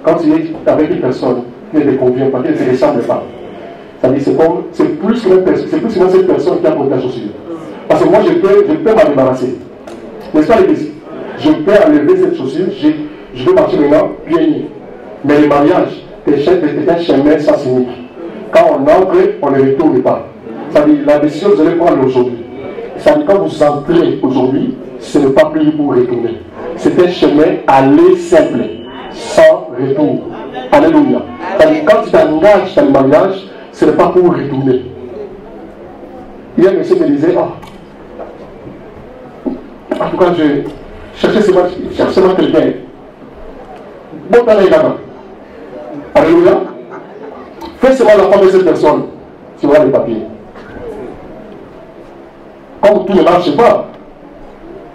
quand tu es avec une personne qui ne te convient pas, qui ne te ressemble pas, c'est plus que cette personne qui a porté la chaussure. Parce que moi, je peux m'en débarrasser. N'est-ce pas l'église? Je peux enlever cette chaussure, je vais marcher maintenant pieds nus. Mais le mariage, c'est un chemin sans limite. Quand on entre, on ne retourne pas. Ça dit, la décision que vous allez prendre aujourd'hui. Ça dit, quand vous entrez aujourd'hui, ce n'est pas plus pour retourner. C'est un chemin aller simple, sans retour. Alléluia. Ça dit, quand tu t'engages dans le mariage, ce n'est pas pour retourner. Il y a un monsieur qui me disait, en tout cas, je cherchais seulement quelqu'un. Bon, t'en es là-bas. Alléluia. Fais seulement la femme de cette personne. Tu auras les papiers. Comme tout ne marche pas,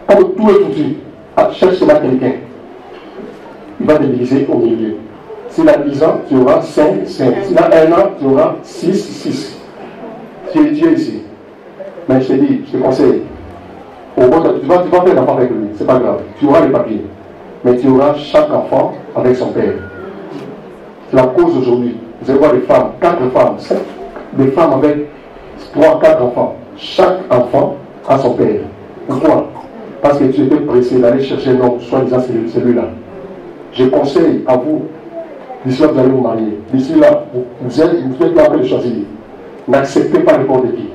comme tout est foutu, cherche seulement quelqu'un. Il va te diviser au milieu. S'il a 10 ans, tu auras 5, 5. S'il a 1 an, tu auras 6, 6. Tu es Dieu ici. Mais je te dis, je te conseille. Tu vas faire l'enfant avec lui, c'est pas grave. Tu auras les papiers. Mais tu auras chaque enfant avec son père. C'est la cause aujourd'hui. Vous allez voir des femmes, 4 femmes, 5, des femmes avec 3, 4 enfants. Chaque enfant a son père. Pourquoi? Parce que tu étais pressé d'aller chercher un homme, soi-disant celui-là. Je conseille à vous, d'ici là vous allez vous marier. D'ici là, vous êtes là de choisir. N'acceptez pas n'importe qui.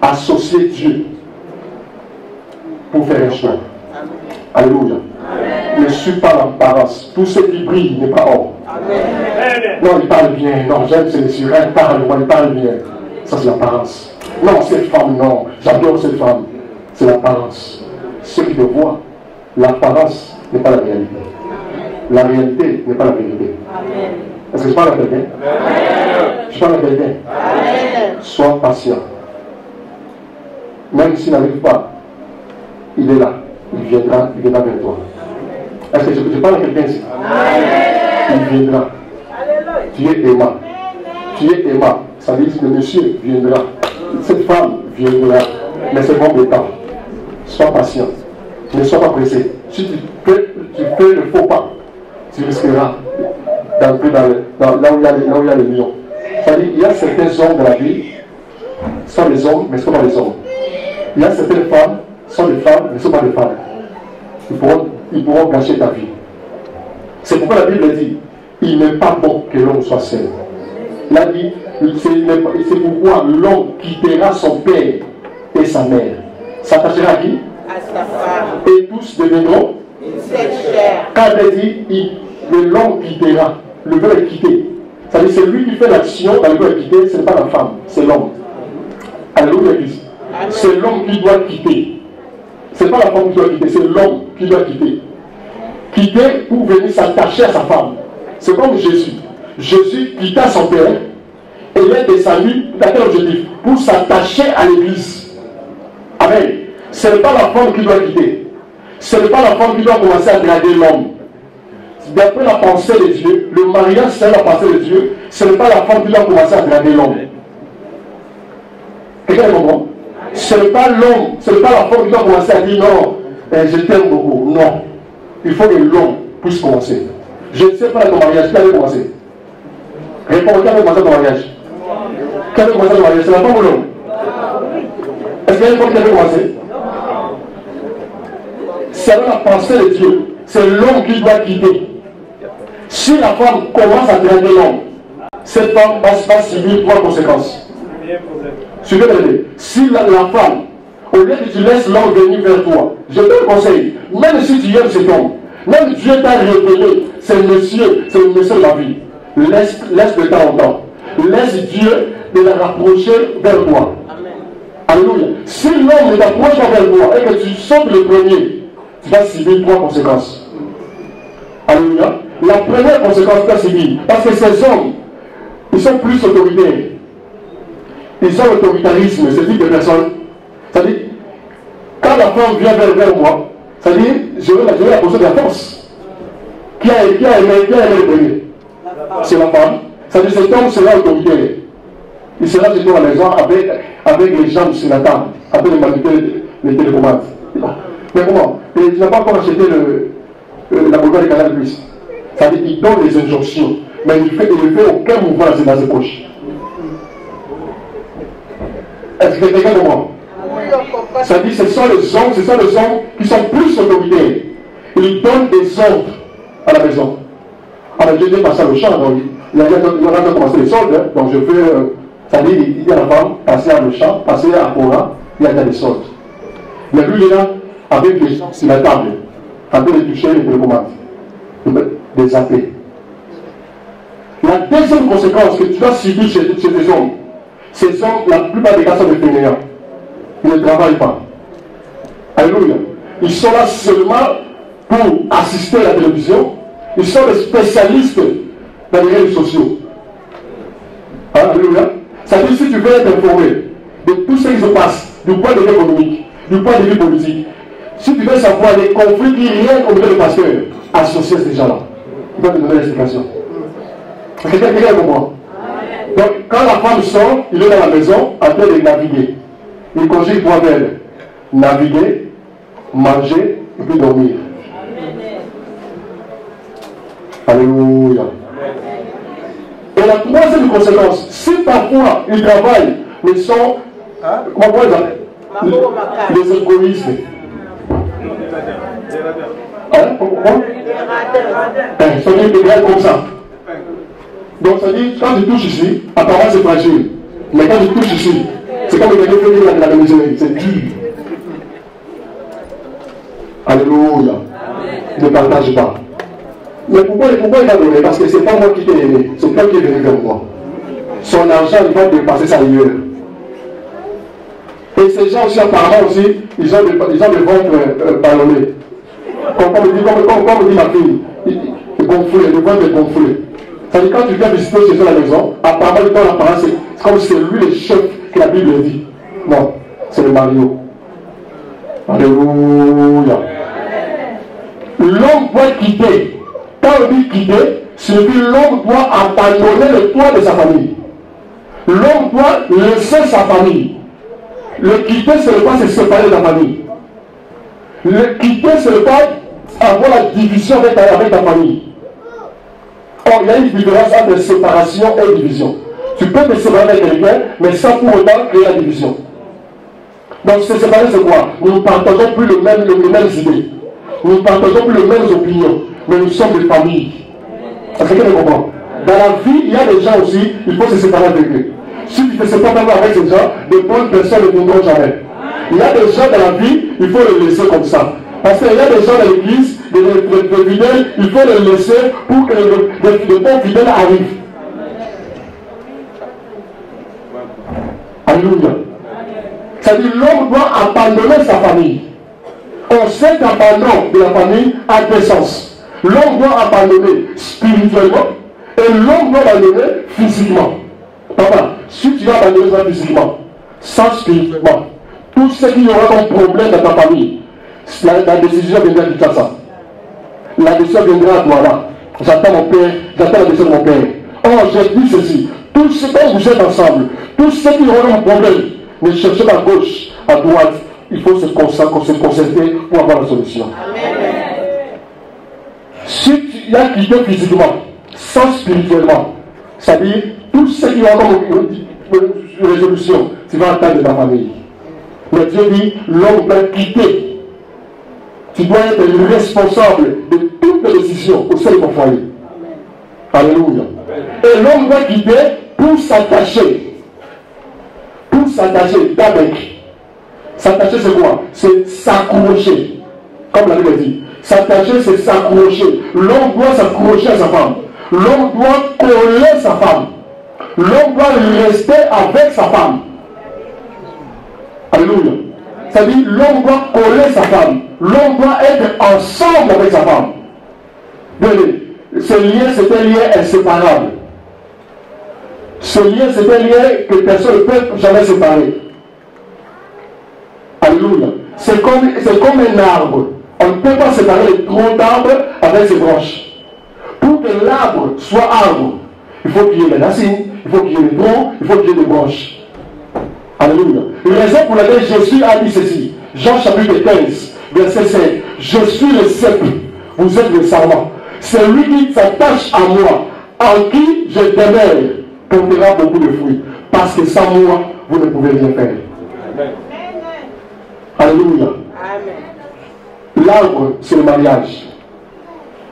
Associez Dieu pour faire un choix. Alléluia. Ne suis pas l'apparence. Tout ce qui brille n'est pas or. Non, il parle bien. Non, j'aime ce monsieur. Il parle bien. Ça, c'est l'apparence. Non, cette femme, non. J'adore cette femme. C'est l'apparence. Ceux qui te voient, l'apparence n'est pas la réalité. La réalité n'est pas la vérité. Est-ce que je parle à quelqu'un? Je parle à quelqu'un. Sois patient. Même s'il n'arrive pas, il est là. Il viendra vers toi. Est-ce que je parle à quelqu'un ici? Il viendra. Tu es aimant. Tu es aimant. Ça veut dire que le monsieur viendra. Cette femme viendra. Mais c'est bon de temps. Sois patient. Ne sois pas pressé. Si tu fais le faux pas, tu risqueras d'entrer là où il y a les lions. C'est-à-dire qu'il y a certains hommes dans la vie, sont des hommes, mais ne sont pas des hommes. Il y a certaines femmes, sont des femmes, mais ne sont pas des femmes. Ils pourront gâcher ta vie. C'est pourquoi la Bible dit, il n'est pas bon que l'homme soit seul. Il a dit, c'est pourquoi l'homme quittera son père et sa mère. S'attachera à qui? À sa femme. Et tous deviendront cette chair. Quand elle dit, l'homme quittera, le verbe est quitter. C'est-à-dire c'est lui qui fait l'action dans le verbe quitter, ce n'est pas la femme, c'est l'homme. Alléluia, Christ. C'est l'homme qui doit quitter. Ce n'est pas la femme qui doit quitter, c'est l'homme qui doit quitter. Quitter pour venir s'attacher à sa femme. C'est comme Jésus. Jésus quitta son père et il est descendu dans quel objectif? Pour s'attacher à l'église. Amen. Ce n'est pas la femme qui doit quitter. Ce n'est pas la femme qui doit commencer à draguer l'homme. D'après la pensée de Dieu, le mariage c'est la pensée de Dieu, ce n'est pas la femme qui doit commencer à draguer l'homme. Quelqu'un comprend? Ce n'est pas l'homme, ce n'est pas la femme qui doit commencer à dire non, je t'aime beaucoup. Non. Il faut que l'homme puisse commencer. Je ne sais pas ton mariage, qui avait commencé? Réponds, qui avait commencé ton mariage? Qui avait commencé ton mariage? C'est la femme ou l'homme? Est-ce qu'il y a une femme qui avait commencé? C'est la pensée de Dieu. C'est l'homme qui doit quitter. Si la femme commence à draguer l'homme, cette femme va subir trois conséquences. Suivez-le. Si la femme, au lieu que tu laisses l'homme venir vers toi, je te conseille, même si tu aimes cet homme, même Dieu t'a révélé, c'est le monsieur de la vie. Laisse de temps en temps. Laisse Dieu de la rapprocher vers toi. Alléluia. Si l'homme ne t'approche pas vers toi et que tu sautes le premier, tu vas subir trois conséquences. Alléluia. La première conséquence que tu vas subir, parce que ces hommes, ils sont plus autoritaires. Ils ont l'autoritarisme, ce type de personnes. C'est-à-dire, quand la femme vient vers moi, c'est-à-dire, je vais la poser de la force. Qui a aimé le premier? C'est la femme. C'est-à-dire, cet homme sera autoritaire. Il sera chez toi à la maison avec les jambes sur la table, avec les manipuler les télécommandes. Mais comment? Tu n'as pas encore acheté la boulevard de Canal Plus. C'est-à-dire qu'il donne des injonctions, mais il ne fait aucun mouvement dans ses poches. Est-ce que quelqu'un comprend? C'est-à-dire ce sont les hommes qui sont plus autoritaires. Ils donnent des ordres à la maison. Alors je vais passer au champ, donc il y a commencé les soldes, donc je fais, c'est-à-dire il dit à la femme, passer à le champ, passer à Cora, il y a des soldes. Mais lui il est là, avec les gens sur la table, en train de toucher les télécommandes, des appels. La deuxième conséquence que tu dois subir chez les hommes, ces hommes, la plupart des cas sont des fainéants. Ils ne travaillent pas. Alléluia. Ils sont là seulement pour assister à la télévision. Ils sont des spécialistes dans les réseaux sociaux. Alléluia. Ça veut dire si tu veux être informé de tout ce qui se passe, du point de vue économique, du point de vue politique, si tu veux savoir les conflits qui viennent au milieu des pasteurs, associe ces gens-là. Il va te donner l'explication. Quelqu'un comprend? Donc, quand la femme sort, il est dans la maison en train de naviguer. Il conjugue trois verbes. Naviguer, manger et puis dormir. Alléluia. Et la troisième conséquence, si parfois ils travaillent, mais sont, comment on dit, les égoïstes. Pourquoi? Ils sont des gars comme ça. Donc ça dit, quand tu touches ici, apparemment c'est fragile. Mais quand tu touches ici, c'est comme quelqu'un qui fait la miserie, c'est dur. Alléluia. Ne partage pas. Mais pourquoi il va donner? Parce que c'est pas moi qui t'ai aimé, c'est toi qui es venu vers moi. Son argent, il va dépasser sa ailleurs. Et ces gens aussi, apparemment aussi, ils ont des ventres ballonnés. Comme me dit ma fille, le ventre est gonflé. C'est-à-dire quand tu viens visiter chez eux à la maison, apparemment, dans l'apparence, c'est comme si c'est lui le chef que la Bible dit. Non, c'est le Mario. Alléluia. L'homme doit quitter. Quand on dit quitter, signifie l'homme doit abandonner le toit de sa famille. L'homme doit laisser sa famille. Le quitter, ce n'est pas se séparer de la famille. Le quitter, ce n'est pas avoir la division avec ta famille. Or, il y a une différence entre séparation et division. Tu peux te séparer avec quelqu'un, mais sans pour autant créer la division. Donc, se séparer, c'est quoi? Nous ne partageons plus les mêmes idées. Nous ne partageons plus les mêmes opinions. Mais nous sommes des familles. Est-ce que tu comprends? Dans la vie, il y a des gens aussi, il faut se séparer avec eux. Si tu ne te sépares pas avec ces gens, de bonnes personnes ne viendront jamais. Il y a des gens dans la vie, il faut les laisser comme ça. Parce qu'il y a des gens dans l'église, des fidèles, il faut les laisser pour que les bons fidèles arrivent. Alléluia. C'est-à-dire l'homme doit abandonner sa famille. On sait qu'abandon de la famille a deux sens. L'homme doit abandonner spirituellement et l'homme doit abandonner physiquement. Papa, si tu vas abandonner ça physiquement, sans spirituellement, tout ce qui aura comme problème dans ta famille, la décision viendra du Kinshasa. La décision viendra à Douala. J'attends mon père, j'attends la décision de mon père. Or, je dis ceci, tous ceux qui vous êtes ensemble, tous ceux qui auront un problème, ne cherchez pas à gauche, à droite. Il faut se concerter pour avoir la solution. Amen. Si tu as quitté physiquement, sans spirituellement, c'est-à-dire tout ce qui auront une résolution, tu vas atteindre ta famille. Mais Dieu dit, l'homme doit quitter. Tu dois être responsable de toutes les décisions au sein de ton foyer. Alléluia. Et l'homme doit quitter pour s'attacher. Pour s'attacher d'avec. S'attacher, c'est quoi? C'est s'accrocher. Comme la Bible dit. S'attacher, c'est s'accrocher. L'homme doit s'accrocher à sa femme. L'homme doit coller sa femme. L'homme doit rester avec sa femme. Alléluia. C'est-à-dire, l'homme doit coller sa femme. L'homme doit être ensemble avec sa femme. Ce lien, c'est un lien inséparable. Ce lien, c'est un lien que personne ne peut jamais séparer. Alléluia. C'est comme un arbre. On ne peut pas séparer le tronc d'arbre avec ses branches. Pour que l'arbre soit arbre, il faut qu'il y ait des racines, il faut qu'il y ait des troncs, il faut qu'il y ait des branches. Alléluia. La raison pour laquelle Jésus a dit ceci, Jean chapitre 15, verset 5, je suis le cep, vous êtes le sarment. C'est lui qui s'attache à moi, en qui je demeure, portera beaucoup de fruits. Parce que sans moi, vous ne pouvez rien faire. Amen. Alléluia. Amen. L'arbre, c'est le mariage.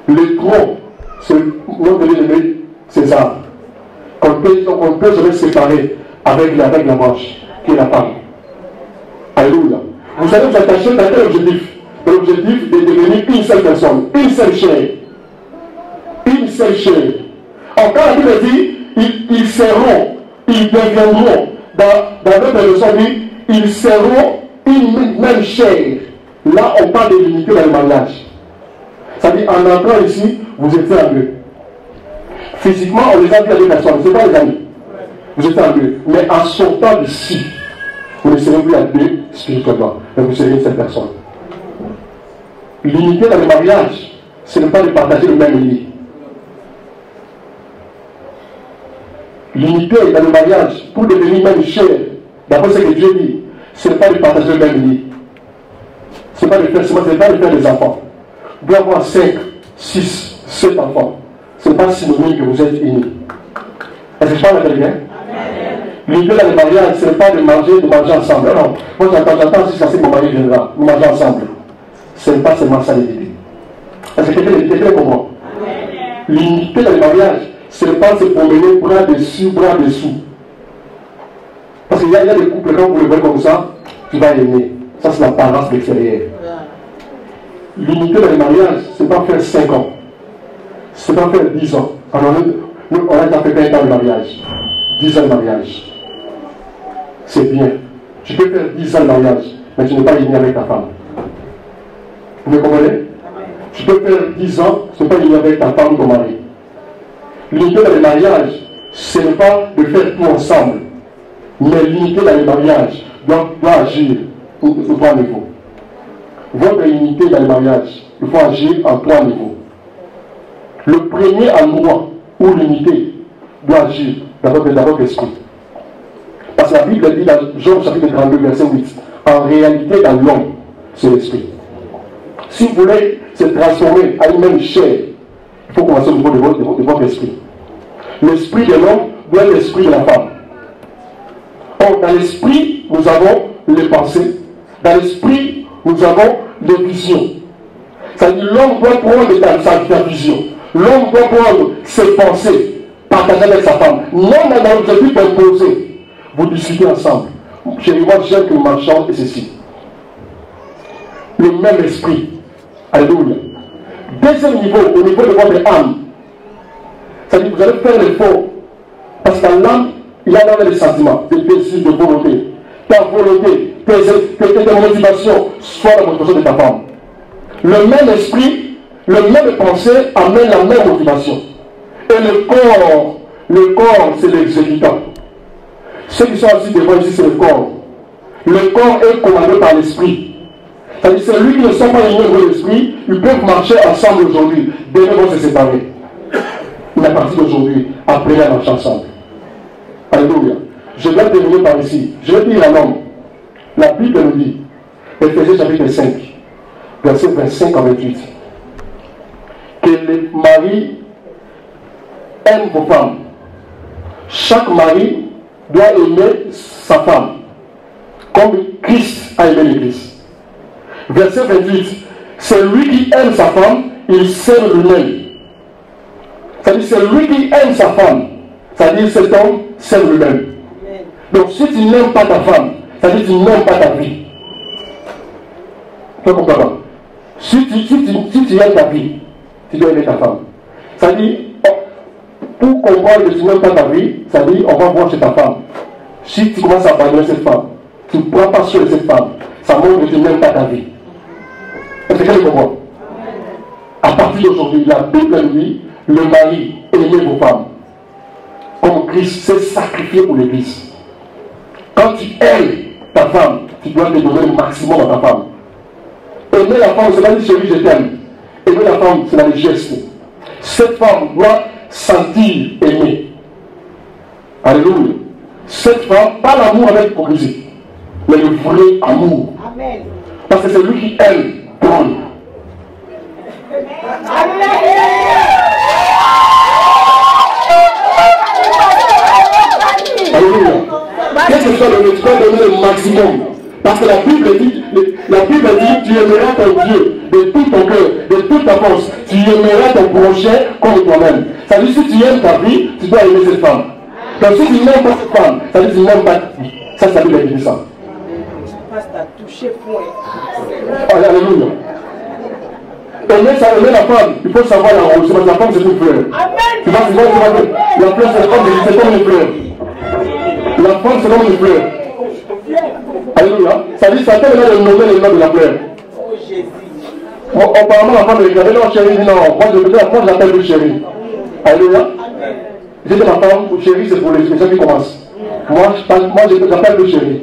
Le tronc, c'est le nom de l'ennemi, c'est ça. On ne peut jamais se séparer avec la branche, qui est la femme. Alléluia. Vous savez vous attacher à quel objectif? L'objectif de devenir une seule personne, une seule chair. Une seule chair. Or, quand la Bible dit, ils seront, ils deviendront, dans notre leçon dit, ils seront une même chair. Là, on parle de l'unité dans le mariage. C'est-à-dire, en entrant ici, vous êtes en deux. Physiquement, on les a vu à deux personnes, ce n'est pas les amis. Vous êtes en deux. Mais en sortant d'ici, vous ne serez plus à deux spirituellement, mais vous serez une seule personne. L'unité dans le mariage, ce n'est pas de partager le même lit. L'unité dans le mariage, pour devenir même chair, d'après ce que Dieu dit, ce n'est pas de partager le même lit. Ce n'est pas de faire des enfants. Vous pouvez avoir 5, 6, 7 enfants. Ce n'est pas synonyme que vous êtes unis. Est-ce que je parle avec bien? L'idée dans le mariage, ce n'est pas de manger ensemble. Non, moi j'entends si ça c'est mon mari viendra, nous mangeons ensemble. Ce n'est pas seulement ça l'idée. Est-ce que quelqu'un comprend? L'unité dans le mariage, ce n'est pas se promener bras dessus, bras dessous. Parce qu'il y a des couples, quand vous le voyez comme ça, tu vas aimer. Ça, c'est l'apparence extérieure. L'unité dans le mariage, ce n'est pas faire 5 ans. Ce n'est pas faire 10 ans. Alors, nous, on a déjà fait 20 ans de mariage. 10 ans de mariage. C'est bien. Tu peux faire 10 ans de mariage, mais tu n'es pas uni avec ta femme. Vous me comprenez? Tu peux faire 10 ans, tu n'es pas uni avec ta femme ou ton mari. L'unité dans les mariages, ce n'est pas de faire tout ensemble. Mais l'unité dans les mariages doit agir au 3 niveaux. Votre unité dans les mariages, il faut agir en 3 niveaux. Le premier endroit où l'unité doit agir dans votre esprit. Parce que la Bible dit dans Jean chapitre 32, verset 8, en réalité dans l'homme, c'est l'esprit. Si vous voulez se transformer à une même chair, il faut commencer au niveau de votre esprit. L'esprit de l'homme doit être l'esprit de la femme. Or, dans l'esprit, nous avons les pensées. Dans l'esprit, nous avons les visions. C'est-à-dire l'homme doit prendre sa vision. L'homme doit prendre ses pensées, partager avec sa femme. Non dans l'objectif d'imposer. Vous discutez ensemble. Chérie, moi j'aime que nous marchions et ceci. Le même esprit. Alléluia. Deuxième niveau, au niveau de votre âme. C'est-à-dire que vous allez faire l'effort. Parce que dans l'âme, il y a dans les sentiments, des désirs, de volonté. Ta volonté, tes motivations, soit la motivation de ta femme. Le même esprit, le même pensée amène la même motivation. Et le corps, c'est l'exécutant. Ceux qui sont assis devant ici, c'est le corps. Le corps est commandé par l'esprit. C'est-à-dire que celui qui ne sont pas unis avec l'esprit, ils peuvent marcher ensemble aujourd'hui. Demain, ils vont se séparer. Mais à partir d'aujourd'hui, apprenez à marcher ensemble. Alléluia. Je vais terminer par ici. Je vais dire à l'homme. La Bible nous dit, Éphésiens chapitre 5, verset 25 à 28, que les maris aiment vos femmes. Chaque mari doit aimer sa femme, comme Christ a aimé l'Église. Verset 28, celui qui aime sa femme, il s'aime lui-même. C'est-à-dire, celui qui aime sa femme, c'est-à-dire cet homme s'aime lui-même. Donc, si tu n'aimes pas ta femme, c'est-à-dire que tu n'aimes pas ta vie. Tu comprends pas? Si tu aimes ta vie, tu dois aimer ta femme. C'est-à-dire, pour comprendre que tu n'aimes pas ta vie, c'est-à-dire, on va voir chez ta femme. Si tu commences à abandonner cette femme, tu ne prends pas sur cette femme, ça montre que tu n'aimes pas ta vie. Est-ce que tu comprends? À partir d'aujourd'hui, la Bible nous dit, le mari, aimez vos femmes. Comme Christ s'est sacrifié pour l'Église. Quand tu aimes ta femme, tu dois te donner le maximum à ta femme. Aimer la femme, c'est pas dire chérie, je t'aime. Aimer la femme, c'est dans les gestes. Cette femme doit sentir aimer. Alléluia. Cette femme, pas l'amour avec hypocrisie, mais le vrai amour. Amen. Parce que c'est lui qui aime, donne. Amen. Alléluia. Qu'est-ce que tu dois donner? Tu dois donner le maximum. Parce que la Bible dit, tu aimeras ton Dieu de tout ton cœur, de toute ta force. Tu aimeras ton prochain comme toi-même. Ça veut dire si tu aimes ta vie, tu dois aimer cette femme. Donc si tu n'aimes pas cette femme, ça veut dire que tu n'aimes pas ta vie. Ça, ça veut dire ça. Alléluia. Aimer la femme, il faut savoir la rose. Parce que la femme, c'est une fleur. Tu vas voir, la fleur, c'est comme une fleur. La femme, c'est comme une fleur. Alléluia. Ça dit, Satan est là de nommer le nom de la fleur. Apparemment, la femme me regardait, non, chérie, non, moi je l'appelle le chéri. Alléluia. J'ai dit, ma femme, chéri, c'est pour les gens qui commencent. Moi, j'appelle le chéri.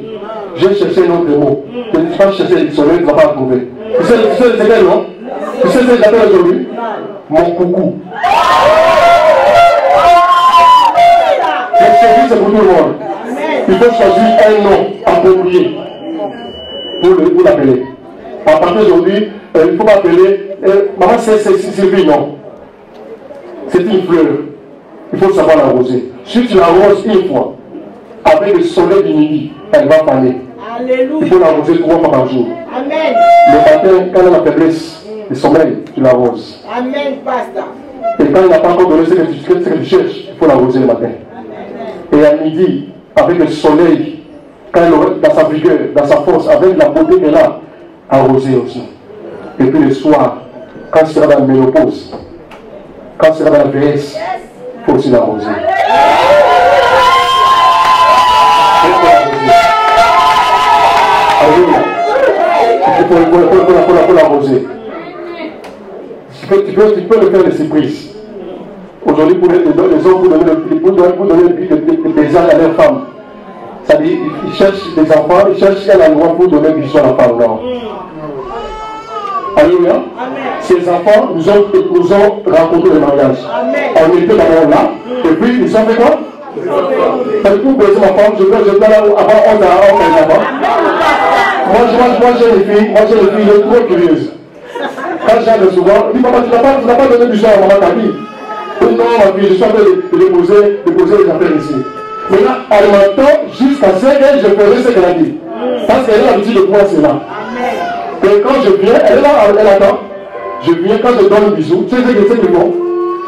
J'ai cherché un autre mot. Je ne dis pas chercher le soleil, tu ne vas pas trouver. Tu sais c'est quel nom? Tu sais ce que j'appelle aujourd'hui? Mon coucou. Le chéri, c'est pour tout le monde. Il faut choisir un nom approprié pour l'appeler. À partir d'aujourd'hui, il ne faut pas appeler maman, c'est Sylvie, non. C'est une fleur. Il faut savoir l'arroser. Si tu l'arroses une fois, avec le soleil du midi, elle va faner. Il faut l'arroser 3 fois par jour. Amen. Le matin, quand elle a la faiblesse, le sommeil, tu l'arroses. Amen, pasteur. Et quand il n'a pas encore donné ce que tu cherches, il faut l'arroser le matin. Amen. Et à midi, avec le soleil, quand elle aura dans sa vigueur, dans sa force, avec la beauté qu'elle a, arroser aussi. Et puis le soir, quand tu seras dans la ménopause, quand tu seras dans la vieillesse, il faut aussi l'arroser. Il faut l'arroser. Tu peux le faire de surprise. Aujourd'hui, pour les hommes, pour donner le but de paysage à leurs femmes. C'est-à-dire, ils cherchent des enfants, ils cherchent un endroit pour donner du soin à la femme. Non. Alléluia. Ces enfants nous ont rencontré le mariage. On était d'abord là, et puis ils ont fait quoi? Pour baiser ma femme, je dois là avant 11 ans, Moi j'ai les filles, je suis trop curieuse. Quand j'aime souvent, je dis maman, tu n'as pas donné du soin à maman Camille. Non, ma fille, je suis en train de déposer les affaires ici. Maintenant, elle m'entend jusqu'à 5 heures, je ferai ce qu'elle a dit. Parce qu'elle a l'habitude de voir cela. Et quand je viens, elle est là, elle attend. Je viens, quand je donne un bisou, tu sais ce que c'est que bon?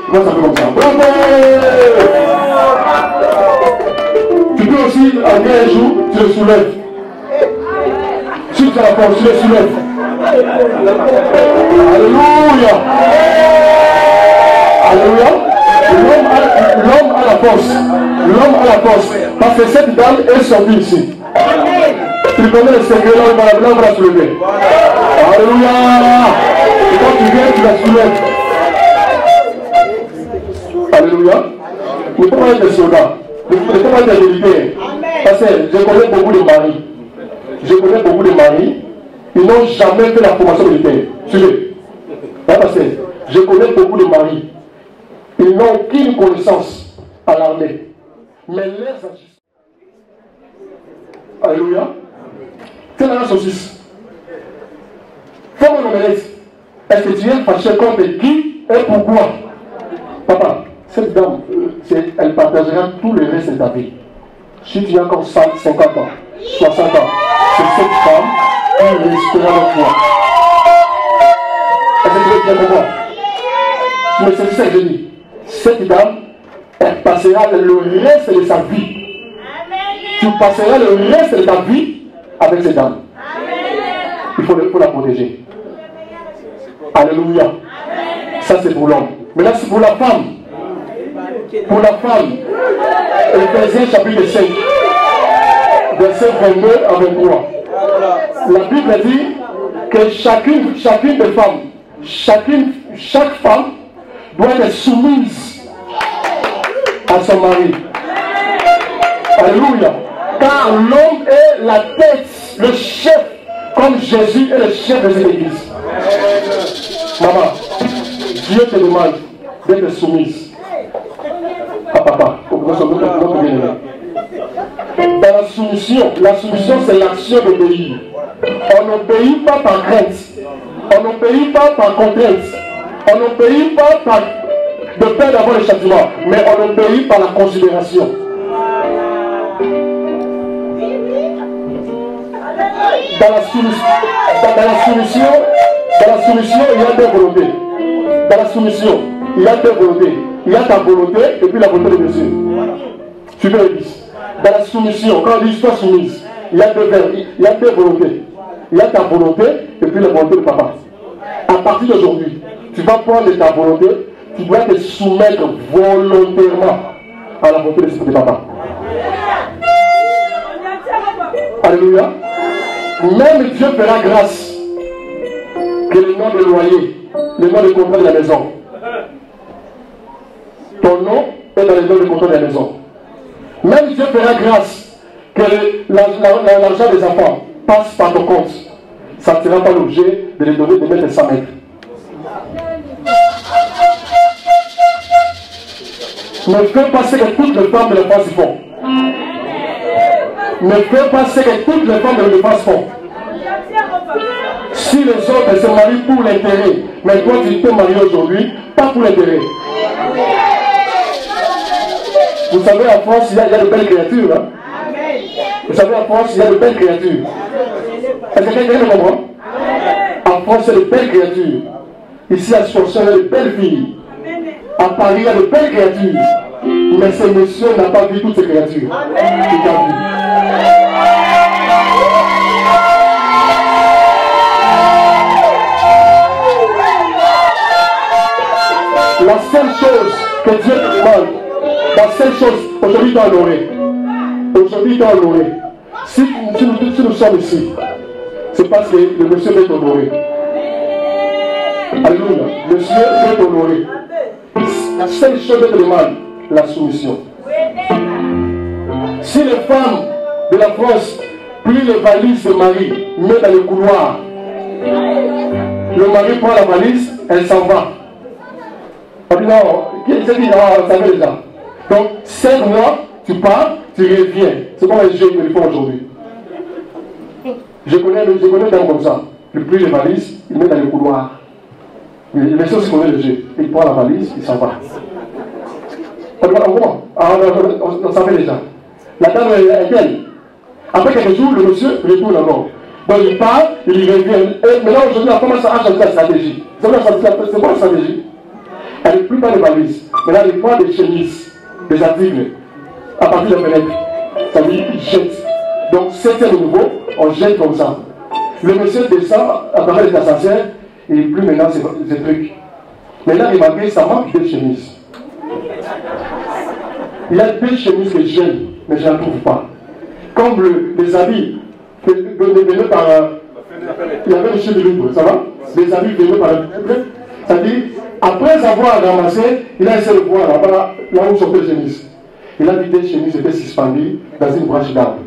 Moi, ça fait comme ça. Bravo! Tu peux aussi, amener un jour, tu le soulèves. Si tu as la force, tu le soulèves. Alléluia! Alléluia! L'homme a la force. L'homme a la force. Parce que cette dame est sortie ici. Tu connais le secret, là, on va la soulever. Alléluia! Et quand tu viens, tu la soulèves. Alléluia! Il ne faut pas être des soldats. Il ne faut pas être des militaires. Parce que je connais beaucoup de maris. Ils n'ont jamais fait la formation militaire. Suivez. Parce que je connais beaucoup de maris. Ils n'ont aucune connaissance à l'armée. Mais les agissements. Alléluia. C'est la saucisse. Comme on omelette. Est-ce que tu es fâché contre qui et pourquoi? Papa, cette dame, elle partagera tout le reste de ta vie. Si tu as encore 50 ans, 60 ans, c'est cette femme qui restera avec toi. Est-ce que tu veux bien pour moi? Mais c'est ce que je dis. Cette dame, elle passera le reste de sa vie. Tu passeras le reste de ta vie avec cette dame. Il faut la protéger. Alléluia. Ça c'est pour l'homme. Mais là c'est pour la femme. Pour la femme, Éphésiens chapitre 5, verset 22 à 23. La Bible dit que chacune des femmes, chaque femme doit être soumise à son mari. Alléluia. Car l'homme est la tête, le chef, comme Jésus est le chef de cette église. Maman, Dieu te demande d'être soumise à papa. Dans la soumission c'est l'action d'obéir. On n'obéit pas par crainte. On n'obéit pas par contrainte. On n'obéit pas de peur d'avoir le châtiment. Mais on obéit par la considération. Dans la soumission, il y a deux volontés. Dans la soumission, il y a deux volontés. Il y a ta volonté et puis la volonté de Dieu. Tu veux le dire. Dans la soumission, quand on dit sois soumise, il y a deux verbes, il y a deux volontés. Il y a ta volonté et puis la volonté de papa. À partir d'aujourd'hui, tu vas prendre ta volonté, tu dois te soumettre volontairement à la volonté de papa. Alléluia. Même Dieu fera grâce que le nom de loyer, le nom de contrat de la maison. Ton nom est dans le nom de contrat de la maison. Même Dieu fera grâce que l'argent des enfants passe par ton compte. Ça ne sera pas l'objet de les donner de mettre 100 mètres. Ne fais pas ce que toutes les femmes de la France font. Ne fais pas ce que toutes les femmes de la France font. Si les autres se marient pour l'intérêt, mais toi tu te maries aujourd'hui, pas pour l'intérêt. Vous savez, en France, il y a de belles créatures. Hein? Vous savez, en France, il y a de belles créatures. Est-ce que quelqu'un le comprend? En France, il y a de belles créatures. Ici, à Sourcelles, il y a de belles filles. À Paris, il y a de belles créatures. Mais ce monsieur n'a pas vu toutes ces créatures. Il a vu. La seule chose que Dieu te demande, la seule chose, aujourd'hui tu as honoré. Aujourd'hui tu as honoré. Si nous sommes ici, c'est parce que le monsieur veut t'honorer. Alléluia. Le monsieur veut t'honorer. la seule chose que demande, la soumission. Si les femmes de la France plient les valises de Marie, mettent dans le couloir, le mari prend la valise, elle s'en va. On dit non, qui s'est dit non, on savait déjà. Donc 5 mois, tu pars, tu reviens. C'est comme les jeunes le font aujourd'hui. Je connais des gens comme ça. Il plie les valises, il met dans le couloir. Les messieurs aussi connaissent le jeu. Il prend la valise, il s'en va. On savait déjà. La dame est belle. Après quelques jours, le monsieur retourne encore. Donc il part, il revient. Et maintenant aujourd'hui, la femme a changé la stratégie. C'est quoi la stratégie? Elle ne plie pas les valises. Maintenant elle prend des chemises, des articles, à partir de la fenêtre. Ça veut dire qu'il jette. Donc 7e niveau, on jette comme ça. Le monsieur descend à travers les ascenseurs et il plie maintenant ces trucs. Maintenant il remarquez, ça manque de chemises. Il y a 2 chemises que j'aime, mais je ne la trouve pas. Comme les habits venus par... il y avait le chef de livre, ça va? Les habits venus par la Bible. C'est-à-dire, après avoir ramassé, il a essayé de voir là-bas, là où sont les chemises. Il a vu des chemises étaient suspendues dans une branche d'arbre.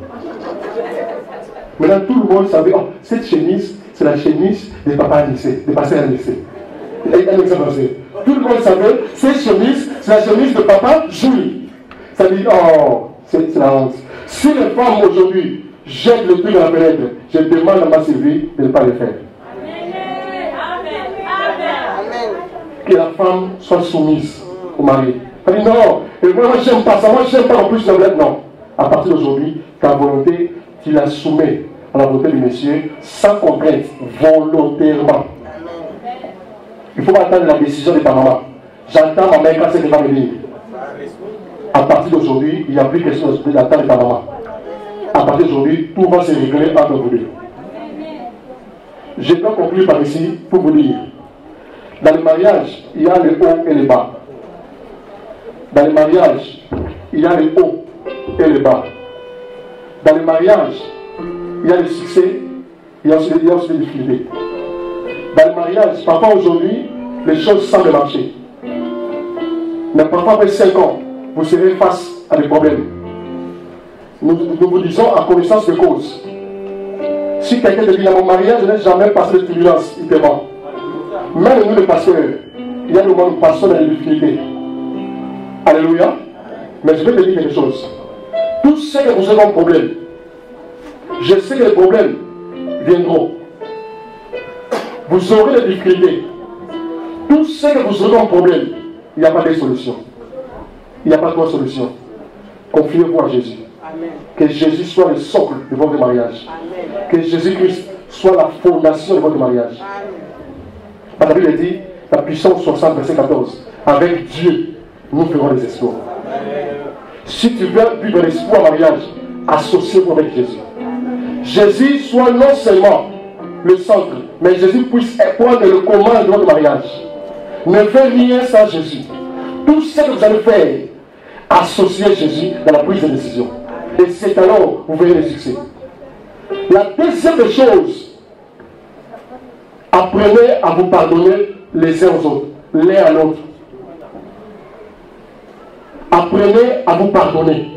Maintenant, tout le monde savait, oh, cette chemise, c'est la chemise des papas lycée, des pasteurs lycée. Un exemple, tout le monde savait, cette chemise, c'est la chemise de papa Julie. Ça dit, oh, c'est la honte. Si les femmes aujourd'hui jettent le truc dans la fenêtre, je demande à ma Sylvie de ne pas le faire. Que la femme soit soumise au mari. Elle dit non, moi j'aime pas ça, moi j'aime pas en plus la blague. Non. À partir d'aujourd'hui, ta volonté, tu la soumets à la volonté du monsieur sans contrainte, volontairement. Il ne faut pas attendre la décision de ta maman. J'entends ma mère quand c'est qu'elle va venir. À partir d'aujourd'hui, il n'y a plus question d'attendre ta maman. À partir d'aujourd'hui, tout va se régler entre vous deux. Je dois conclure par ici pour vous dire. Dans le mariage, il y a le haut et le bas. Dans le mariage, il y a le haut et le bas. Dans le mariage, il y a le succès, il y a aussi des difficultés. Dans le mariage, parfois aujourd'hui, les choses semblent marcher. Mais parfois après 5 ans, vous serez face à des problèmes. Nous vous disons en connaissance de cause. Si quelqu'un te dit dans mon mariage, je n'ai jamais passé de turbulence, il te ment. Même nous les pasteurs, il y a des moments où nous passons dans les difficultés. Alléluia. Mais je vais te dire quelque chose. Tout ce que vous avez comme problème, je sais que les problèmes viendront. Vous aurez des difficultés. Tout ce que vous aurez comme problème, il n'y a pas de solution. Il n'y a pas de solution. Confiez-vous à Jésus. Amen. Que Jésus soit le socle de votre mariage. Amen. Que Jésus-Christ soit la fondation de votre mariage. Amen. La Bible dit, la puissance 60, verset 14. Avec Dieu, nous ferons les espoirs. Si tu veux vivre l'espoir en mariage, associez-vous avec Jésus. Jésus soit non seulement le centre, mais Jésus puisse prendre le commande de votre mariage. Ne faites rien sans Jésus. Tout ce que vous allez faire, associez Jésus dans la prise de décision. Et c'est alors que vous verrez le succès. La deuxième chose, apprenez à vous pardonner les uns aux autres, l'un à l'autre. Apprenez à vous pardonner.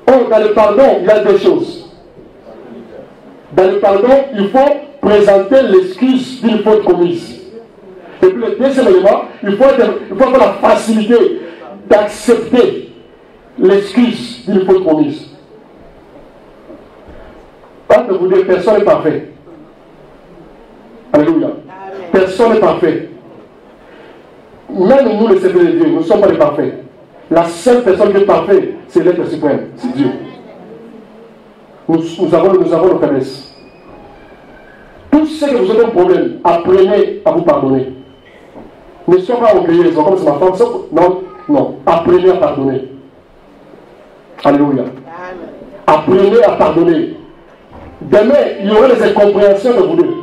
Or, dans le pardon, il y a 2 choses. Dans le pardon, il faut présenter l'excuse d'une faute commise. Et puis le deuxième élément, il faut avoir la facilité d'accepter l'excuse d'une faute commise. Entre vous deux, personne n'est parfait. Alléluia. Personne n'est parfait. Même nous, les serviteurs de Dieu, nous ne sommes pas les parfaits. La seule personne qui est parfaite, c'est l'être suprême, c'est Dieu. Nous avons nos faiblesses. Tout ce que vous avez un problème, apprenez à vous pardonner. Ne soyez pas orgueilleux, comme c'est ma femme. Non, non. Apprenez à pardonner. Alléluia. Apprenez à pardonner. Demain, il y aura des incompréhensions de vous deux.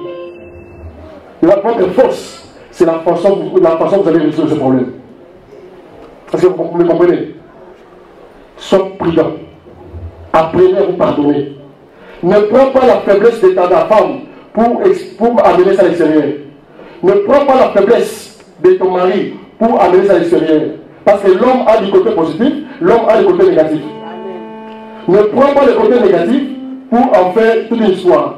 Votre force, c'est la façon dont vous allez résoudre ce problème. Est-ce que vous me comprenez? Soyez prudent. Apprenez à vous pardonner. Ne prends pas la faiblesse de ta femme pour amener ça à l'extérieur. Ne prends pas la faiblesse de ton mari pour amener ça à l'extérieur. Parce que l'homme a du côté positif, l'homme a du côté négatif. Ne prends pas le côté négatif pour en faire toute une histoire.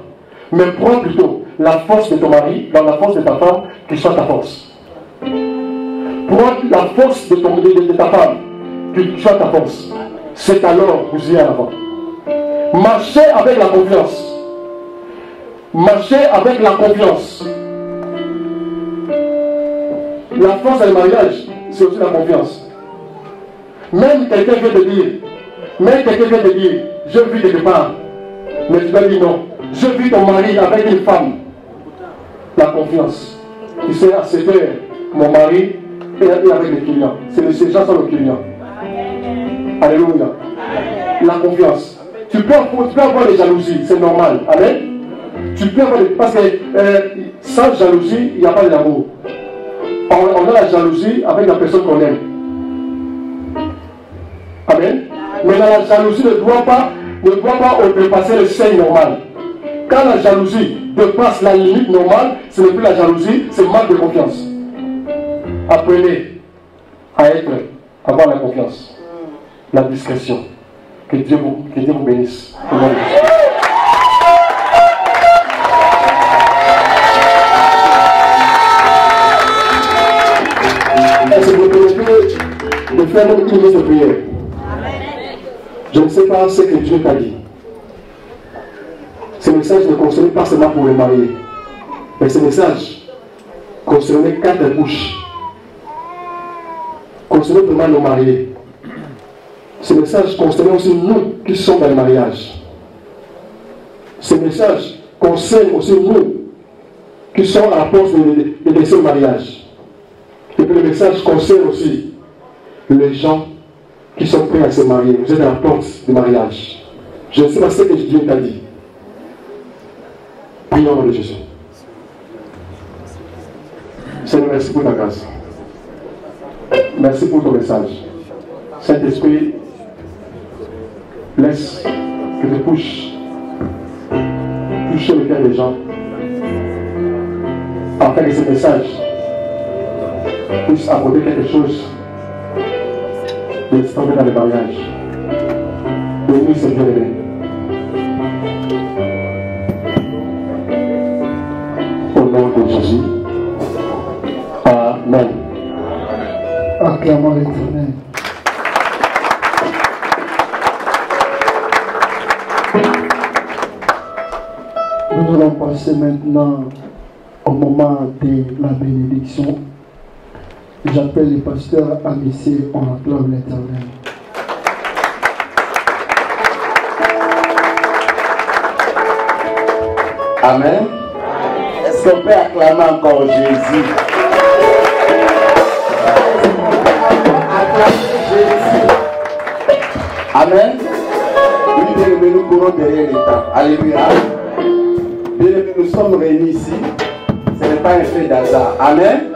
Mais prends plutôt la force de ton mari dans la force de ta femme qui soit ta force. Prends la force de ta femme qui soit ta force. C'est alors que vous y allez avant. Marchez avec la confiance. Marchez avec la confiance. La force du mariage, c'est aussi la confiance. Même quelqu'un vient te dire, je vis quelque part. Mais tu vas dire non. Je vis ton mari avec une femme. La confiance. Tu sais, à cette heure, mon mari est avec les clients. Ces gens sont les clients. Alléluia. La confiance. Tu peux avoir des jalousies, c'est normal. Amen. Tu peux avoir parce que sans jalousie, il n'y a pas d'amour. On a la jalousie avec la personne qu'on aime. Amen. Mais la jalousie ne doit pas dépasser le seuil normal. Quand la jalousie dépasse la limite normale, ce n'est plus la jalousie, c'est le manque de confiance. Apprenez à avoir la confiance, la discrétion. Que Dieu vous bénisse. Est-ce que vous permettez de faire une minute de prière? Je ne sais pas ce que Dieu t'a dit. Ce message ne concerne pas seulement pour les mariés, mais ce message concernait 4 bouches. Concernait vraiment nos mariés. Ce message concerne aussi nous qui sommes dans le mariage. Ce message concerne aussi nous qui sommes à la porte de laisser le mariage. Et puis le message concerne aussi les gens qui sont prêts à se marier. Vous êtes à la porte du mariage. Je ne sais pas ce que Dieu t'a dit. Prions au nom de Jésus. Seigneur, merci pour ta grâce. Merci pour ton message. Saint-Esprit, laisse que tu touches le cœur des gens afin que ce message puisse apporter quelque chose d'extraordinaire dans le mariage. Bénis ce bien-aimé. Au nom de Jésus. Amen. Acclamons l'Éternel. Nous allons passer maintenant au moment de la bénédiction. J'appelle le pasteur Amissé, on acclame l'Éternel. Amen. Est-ce qu'on peut acclamer encore Jésus? Acclamer Jésus. Amen. Oui, bien-aimés, nous courons derrière l'État. Alléluia. Bien-aimés, nous sommes réunis ici. Ce n'est pas un fait d'hasard. Amen.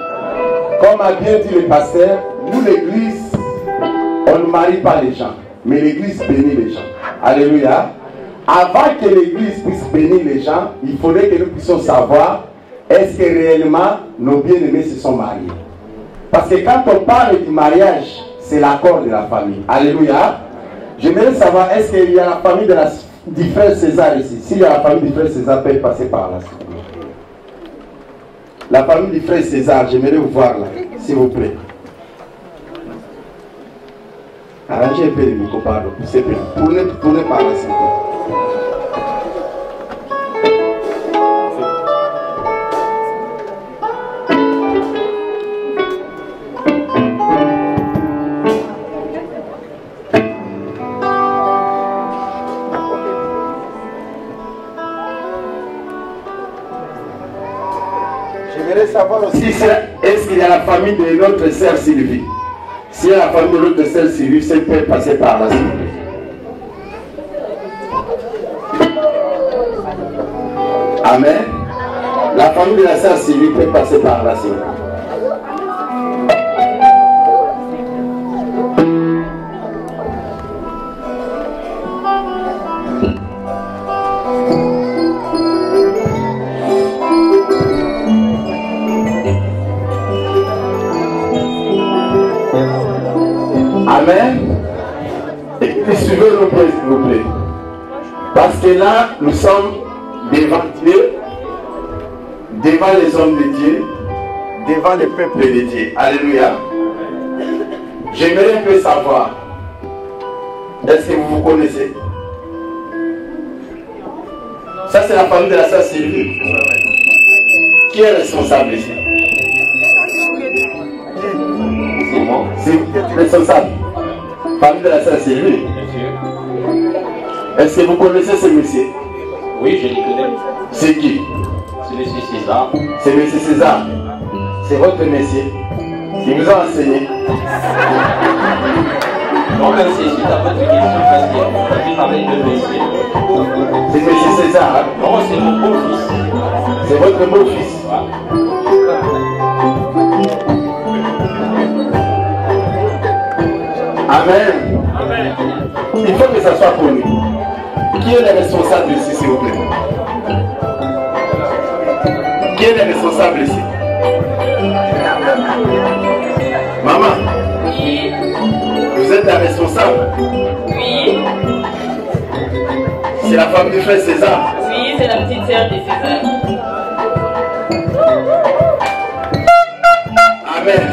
Comme a bien dit le pasteur, nous l'église, on ne marie pas les gens, mais l'église bénit les gens. Alléluia. Avant que l'église puisse bénir les gens, il faudrait que nous puissions savoir est-ce que réellement nos bien-aimés se sont mariés. Parce que quand on parle du mariage, c'est l'accord de la famille. Alléluia. J'aimerais savoir est-ce qu'il y a la famille du frère César ici. S'il y a la famille du frère César, peut passer par là. La famille du frère César, j'aimerais vous voir là, s'il vous plaît. Arrangez un peu le micro, pardon. Tournez par là, s'il vous plaît. J'aimerais savoir aussi est-ce qu'il y a la famille de notre sœur Sylvie. S'il y a la famille de notre sœur Sylvie, ça peut passer par là. Amen. La famille de la sœur Sylvie peut passer par là. que là, nous sommes devant Dieu, devant les hommes de Dieu, devant le peuple de Dieu. Alléluia. J'aimerais un peu savoir, est-ce que vous vous connaissez? Ça, c'est la famille de la sœur Sylvie. Qui est responsable ici? C'est moi. C'est responsable. Famille de la sœur Sylvie. Est-ce que vous connaissez ce monsieur? Oui, je le connais. C'est qui? C'est monsieur César. C'est monsieur César. C'est votre monsieur. Il vous a enseigné. Non, mais c'est suite à votre question parce qu'il a parlé de monsieur. C'est monsieur César. Hein? Non, c'est mon beau-fils. C'est votre beau-fils. Amen. Amen. Il faut que ça soit connu. Qui est le responsable ici, s'il vous plaît? Qui est le responsable ici? Maman? Oui. Vous êtes la responsable? Oui. C'est la femme du frère César? Oui, c'est la petite sœur de César. Amen.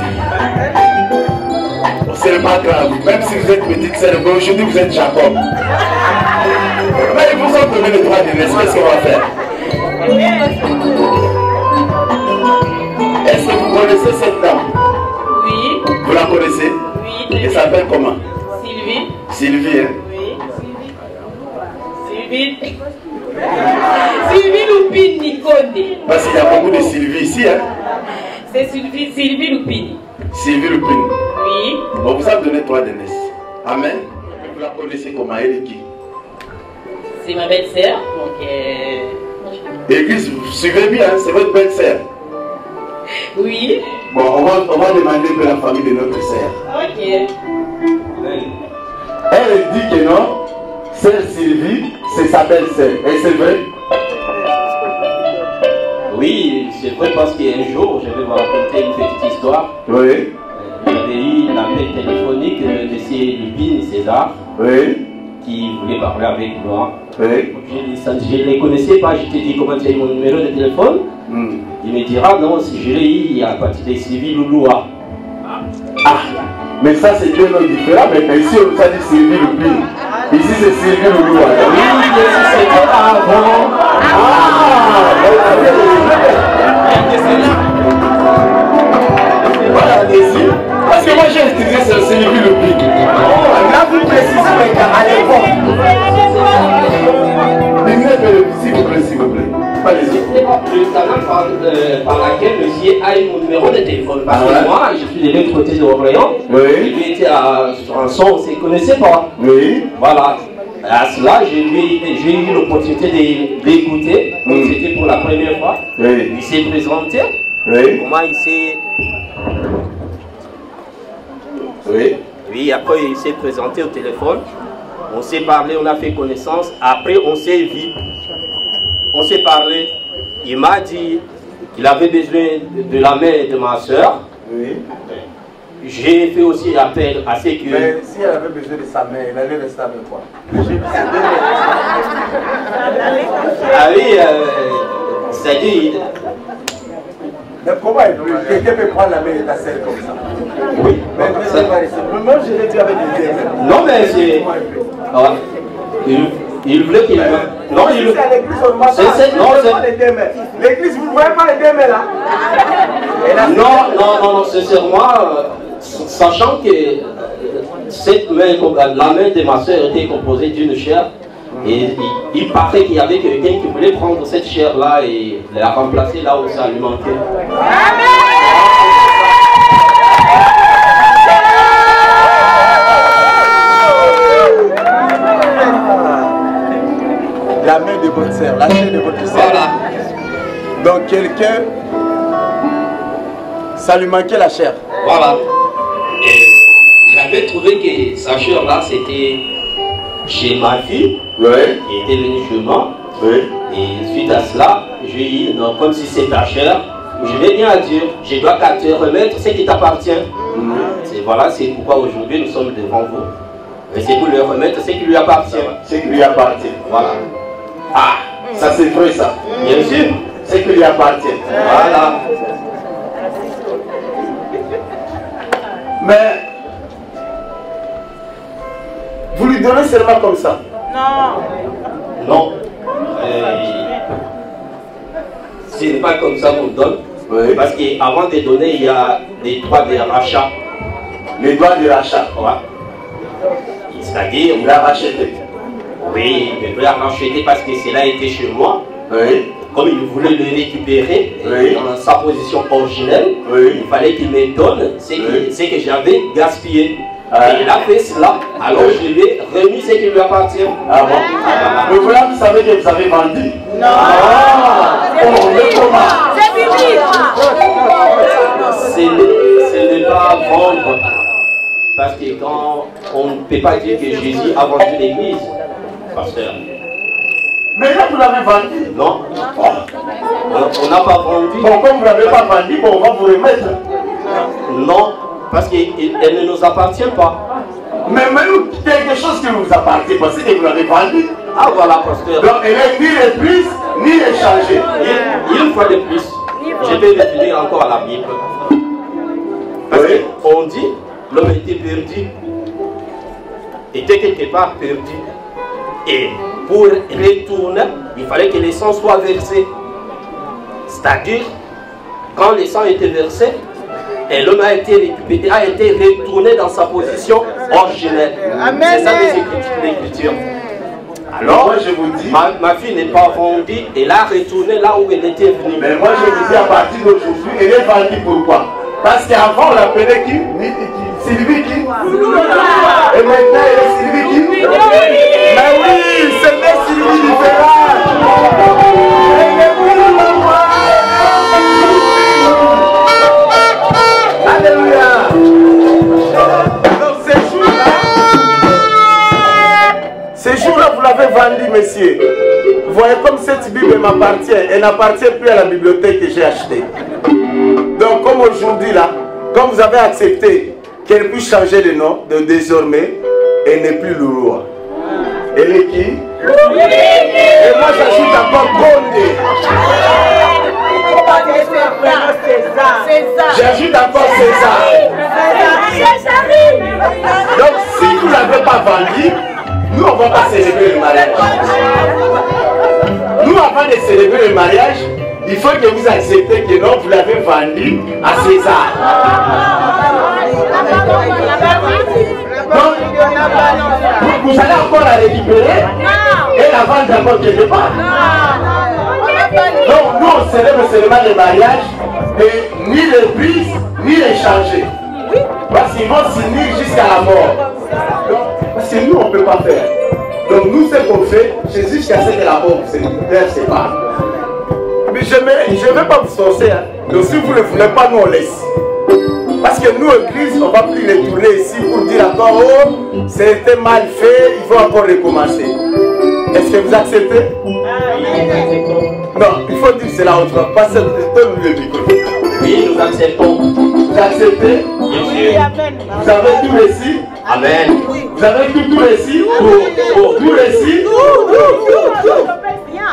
C'est pas grave. Même si vous êtes petite sœur, aujourd'hui vous êtes Jacob. Mais ils vous ont donné le droit de naissance. Qu'est-ce qu'on va faire? Est-ce que vous connaissez cette dame? Oui. Vous la connaissez? Oui. Elle s'appelle comment? Sylvie. Sylvie, hein? Oui. Sylvie. Sylvie Loupine Nicone. Parce qu'il y a beaucoup de Sylvie ici, hein? C'est Sylvie Loupine. Sylvie Lupine. Oui. On vous a donné droit de naissance. Amen. Vous la connaissez comment? Elle est qui? C'est ma belle-sœur. Donc, Église, vous suivez bien, hein? C'est votre belle-sœur. oui. Bon, on va demander un peu la famille de notre sœur. Ok. Elle dit que non, sœur Sylvie, c'est sa belle-sœur. Et c'est vrai? Oui, c'est vrai parce qu'un jour, je vais vous raconter une petite histoire. Oui. Il y avait eu un appel téléphonique de M. Lupine César Oui. qui voulait parler avec moi. Oui. Je ne les connaissais pas, je t'ai dit comment tu as eu mon numéro de téléphone. Il me dira non, si je l'ai eu à partir de Sylvie Louloua. Ah, mais ça c'est deux noms différents, mais ici on nous a dit Sylvie Lupine. Ici c'est Sylvie Louloua. Oui, mais si c'était avant. Voilà, ici. Parce que moi j'ai utilisé ce Sylvie Lupine. Là vous précisez à l'époque. S'il vous plaît, s'il vous plaît. Allez-y. Le canal par laquelle monsieur a eu mon numéro de téléphone. Parce que moi, je suis de l'autre côté de Orléans. Oui. Et lui était à Rançon, on ne se connaissait pas. Oui. Voilà. À cela, j'ai eu l'opportunité d'écouter. C'était pour la première fois. Oui. Il s'est présenté. Oui. Comment il s'est. Oui. Oui, après il s'est présenté au téléphone. On s'est parlé, on a fait connaissance. Après, on s'est vu. On s'est parlé. Il m'a dit qu'il avait besoin de la main de ma soeur. Oui. J'ai fait aussi appel à ce que... Mais si elle avait besoin de sa main, elle allait rester avec quoi? Ah oui, c'est-à-dire... Mais comment quelqu'un peut prendre la main de ta sœur comme ça? Oui. Moi je l'ai dit avec des mains. Non mais c'est... Ah, il voulait qu'il... Non, il voulait... L'église, vous ne voyez pas les deux mains là? Non, sincèrement, sachant que cette main, la main de ma soeur était composée d'une chair, et il paraît qu'il y avait quelqu'un qui voulait prendre cette chair-là et la remplacer là où ça lui manquait. La main de votre sœur, la chair de votre sœur. Voilà. Donc quelqu'un, ça lui manquait la chair. Voilà. Et j'avais trouvé que sa chair-là, c'était chez ma fille, Oui. qui était venue chez moi. Oui. Et suite à cela, j'ai eu, donc, comme si c'était ta chair, je vais bien à Dieu, je dois te remettre ce qui t'appartient. Voilà, c'est pourquoi aujourd'hui nous sommes devant vous. Et c'est pour lui remettre ce qui lui appartient. Ce qui lui appartient. Voilà. Ah, ça c'est vrai ça. Bien sûr. C'est qu'il lui appartient. Voilà. Mais vous lui donnez seulement comme ça? Non. Ce n'est pas comme ça qu'on donne. Oui. Parce qu'avant de donner, il y a des droits de rachat. Les droits de rachat. Ouais. C'est-à-dire, Il a racheté. oui, je peux la racheter parce que cela était chez moi. Oui. Comme il voulait le récupérer Oui. dans sa position originelle, Oui. il fallait qu'il me donne ce que j'avais gaspillé. Ah. Et il a fait cela, alors je lui ai remis ce qui lui appartient. Ah bon? Mais voilà, vous savez que vous avez vendu? Non. Ah, oh, le comment? C'est biblique. Ce n'est pas vendre. Parce que quand on ne peut pas dire que Jésus a vendu l'église, pasteur. Mais là, vous l'avez vendu? Non, Oh. on n'a pas vendu. Bon, comme vous ne l'avez pas vendu, bon, on va vous remettre. Non, parce qu'elle ne nous appartient pas. Mais nous, quelque chose qui vous appartient, parce que vous l'avez vendu. Ah voilà, pasteur. Donc, elle n'est ni reprise, ni échangée. Une fois de plus, je vais revenir encore à la Bible. Parce Oui. qu'on dit, l'homme était perdu. Était quelque part perdu. Et pour retourner, il fallait que le sang soit versé. C'est-à-dire, quand le sang était versé, et l'homme a été récupéré, a été retourné dans sa position originelle. C'est ça l'écriture. Alors, moi, je vous dis, ma fille n'est pas vendue, elle a retourné là où elle était venue. mais moi je vous dis à partir d'aujourd'hui, elle est vendue pourquoi? Parce qu'avant on l'appelait qui? Sylvie qui? Et maintenant elle est Sylvie qui? Mais oui, c'est une Sylvie différente. Elle n'est plus moi. Alléluia. Donc ces jours-là, vous l'avez vendu, monsieur. Vous voyez comme cette Bible m'appartient, elle n'appartient plus à la bibliothèque que j'ai achetée. Donc comme aujourd'hui là, comme vous avez accepté qu'elle puisse changer le nom, de désormais, elle n'est plus le roi. Elle est qui? Et moi j'ajoute encore Condé. J'ajoute encore César. Donc si vous ne l'avez pas vendu, nous on ne va pas célébrer le mariage. Nous avant de célébrer le mariage, il faut que vous acceptez que non, vous l'avez vendu à César. Donc, vous allez encore la récupérer et la vendre encore quelque part. Donc, nous on célèbre seulement le mariage et ni le brise ni l'échanger. Parce qu'ils vont s'unir jusqu'à la mort. Donc, parce que nous on ne peut pas faire. Donc, nous ce qu'on fait, c'est jusqu'à ce que la mort vous sépare. Mais je ne vais pas vous forcer. Hein. Donc si vous ne voulez pas, nous on laisse. Parce que nous, église, on ne va plus les tourner ici pour dire encore, oh, c'était mal fait, il faut encore recommencer. Est-ce que vous acceptez? Non, il faut dire cela autrement. Passez, donne-nous le micro. Oui, nous acceptons. Vous acceptez? Bien sûr. Vous avez tout réussi? Amen. Vous avez tout réussi? Tout réussi?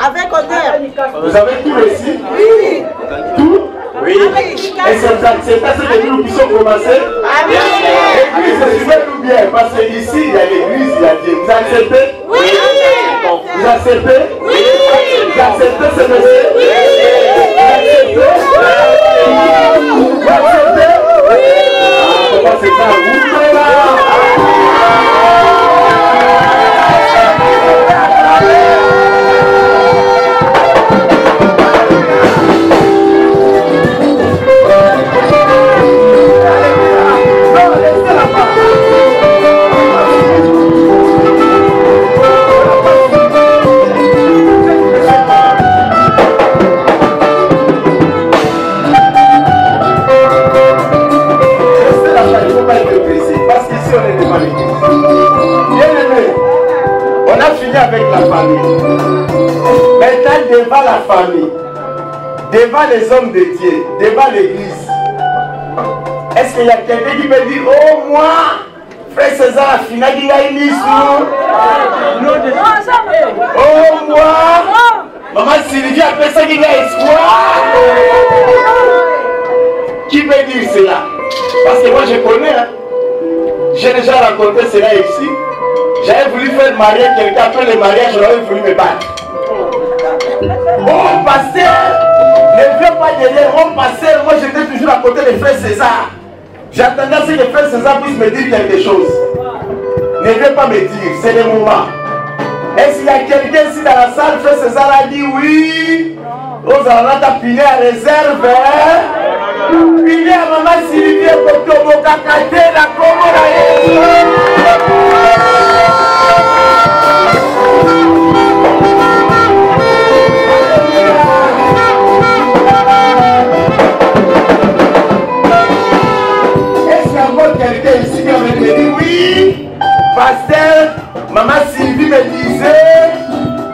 Avec honneur. Vous avez tout réussi? Oui. Tout? Oui. Est-ce que vous acceptez ce que nous puissions commencer? L'église, suivez-nous bien, parce qu'ici, il y a l'église, il y a Dieu. Vous acceptez? Oui. Vous acceptez? Oui. Vous acceptez ce monsieur? Oui. Vous acceptez? Vous acceptez? Ah, comment c'est ça? Ouvrez là! Avec la famille. Maintenant, devant la famille, devant les hommes de Dieu, devant l'église, est-ce qu'il y a quelqu'un qui peut dire, oh moi, frère César a fini qui a une oh moi, maman Sylvie a fait ça qui a espoir. Qui veut dire cela? Parce que moi je connais, hein. J'ai déjà raconté cela ici. J'avais voulu faire marier quelqu'un, après le mariage, j'aurais voulu me battre. Oh pasteur, ne viens pas derrière, oh pasteur, moi j'étais toujours à côté de frère César. J'attendais à ce que frère César puisse me dire quelque chose. Ne viens pas me dire, c'est le moment. Est-ce qu'il y a quelqu'un ici dans la salle, frère César a dit oui? Vous allez t'appuyer à réserve, hein? Pile à maman Sylvie, Kotobo, Kakate, la Komora. Quelqu'un ici qui avait dit oui, pasteur, maman Sylvie me disait,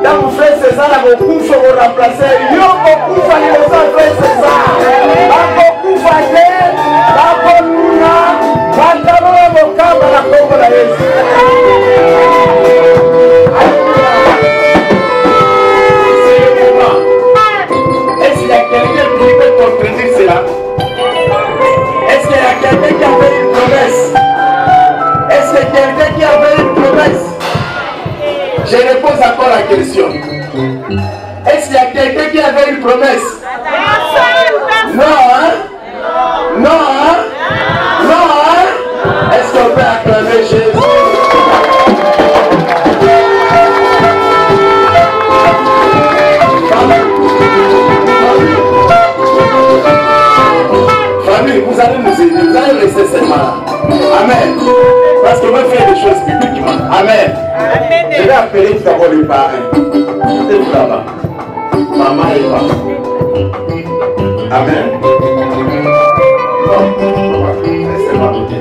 dans mon frère César, il y a beaucoup de choses à remplacer. Il y a beaucoup de choses à frère César. Il y a beaucoup de choses à faire. Est-ce qu'il y a quelqu'un qui peut contredire cela? Est-ce qu'il y a quelqu'un qui avait une promesse? Est-ce qu'il y a quelqu'un qui avait une promesse? Je repose encore la question. Est-ce qu'il y a quelqu'un qui avait une promesse? Non, hein? Non, hein? Non, hein? Est-ce qu'on peut acclamer Jésus? Famille, vous allez nous aider, vous allez rester seulement là. Amen. Parce que moi, je fais des choses publiquement. Amen. Je vais appeler tout d'abord les parents. Mettez-vous là-bas. Maman et papa. Amen. Non, restez-moi côté.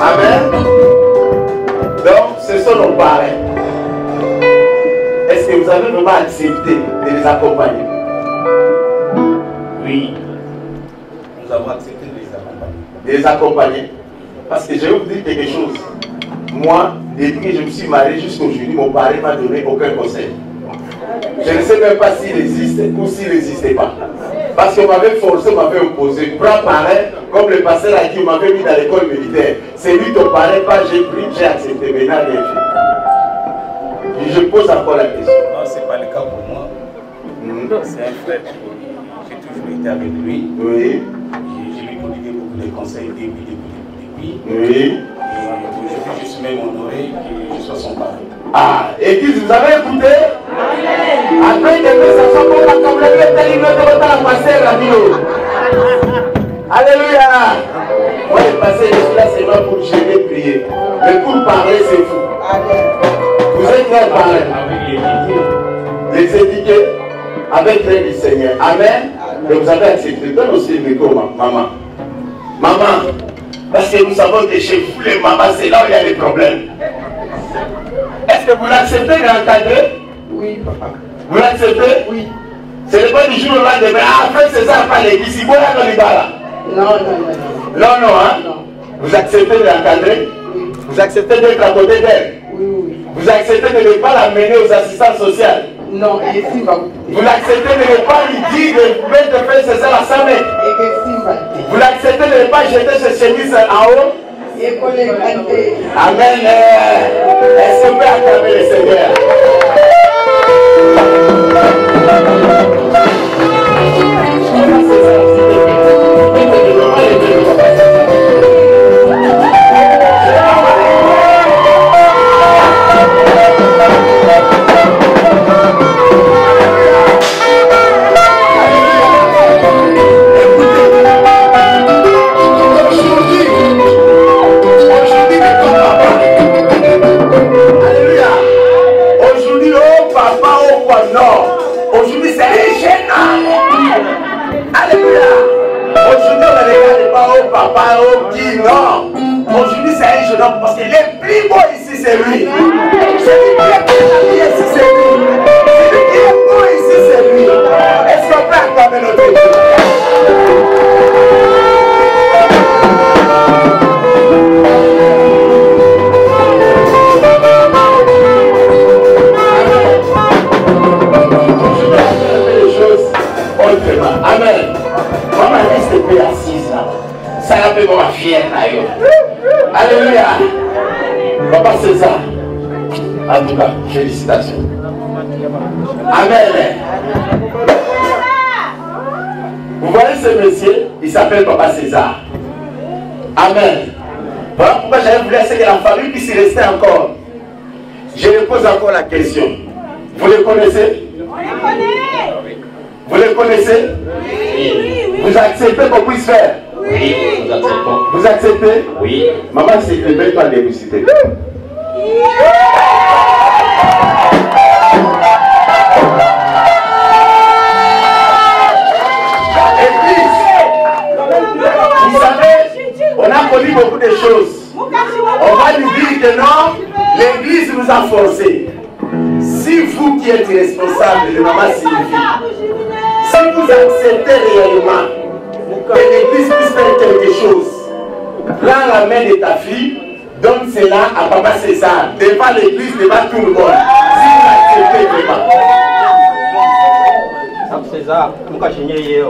Amen. Donc, ce sont nos parents. Est-ce que vous avez vraiment accepté de les accompagner? Oui. Nous avons accepté de les accompagner. De les accompagner. Parce que je vais vous dire quelque chose. Moi, depuis que je me suis marié jusqu'aujourd'hui, mon parent ne m'a donné aucun conseil. Je ne sais même pas s'il existe ou s'il n'existait pas. Parce qu'on m'avait forcé, on m'avait opposé. Prends pareil, comme le pasteur a dit, on m'avait mis dans l'école militaire. C'est lui ton parrain, pas j'ai pris, j'ai accepté. Maintenant, rien fait. Je pose encore la question. Non, ce n'est pas le cas pour moi. C'est un frère qui j'ai toujours été avec lui. Oui. J'ai lui prodigué beaucoup de conseils depuis. Oui. Et aujourd'hui, je suis même honoré que je sois son parrain. Ah, Église, vous avez écouté? Après que ça soit pour la communauté, la passer la bio. Alléluia. Moi, le passé, je suis là seulement pour gêner, prier. Mais pour parler, c'est fou. Vous êtes là parler. Les éduquer avec l'aide du Seigneur. Amen. Et vous avez accepté. Donne aussi le micro, maman. Maman, parce que nous savons que chez vous, les mamans, c'est là où il y a des problèmes. Est-ce que vous l'acceptez d'encadrer? Oui, papa. Vous l'acceptez? Oui. Ce n'est pas du jour au lendemain. Ah, frère César, pas l'église. Il faut aller dans les bars. Non, hein? Non. Vous acceptez de l'encadrer? Oui. Vous acceptez d'être à côté d'elle? Oui. Vous acceptez de ne pas l'amener aux assistants sociaux? Non, et si va. Vous l'acceptez de ne pas lui dire de mettre frère César à 100 mètres? Et que si va. Vous l'acceptez de ne pas jeter ses chemises en haut? Et qu'on les cante. Amen. Est-ce qu'on peut acclamer le Seigneur? Aujourd'hui, c'est un jeune homme. Alléluia. Aujourd'hui, on ne regarde pas au papa, au qui, non. Aujourd'hui, c'est un jeune homme parce que le plus beau ici, c'est lui. Celui qui est bien habillé ici, c'est lui. Celui qui est beau ici, c'est lui. Amen. Maman reste peu assise là. Ça n'a pas ma fière là. Alléluia. Papa César. En tout cas, félicitations. Amen. Vous voyez ce monsieur, il s'appelle Papa César. Amen. Voilà pourquoi j'avais voulu essayer que la famille puisse y rester encore. Je lui pose encore la question. Vous les connaissez? Vous les connaissez? Oui. Vous acceptez qu'on puisse faire? Oui, nous acceptons. Vous acceptez? Oui. Maman, c'est que je pas d'élucider. Vous savez, on a connu beaucoup de choses. On va nous dire que non, l'église nous a forcés. Si vous qui êtes responsable de Maman Sylvie, si vous acceptez réellement que l'église puisse faire quelque chose, prends la main de ta fille, donne cela à Papa César, devant l'église, devant tout le monde. Si vous acceptez vraiment. Papa César, nous cachons hier.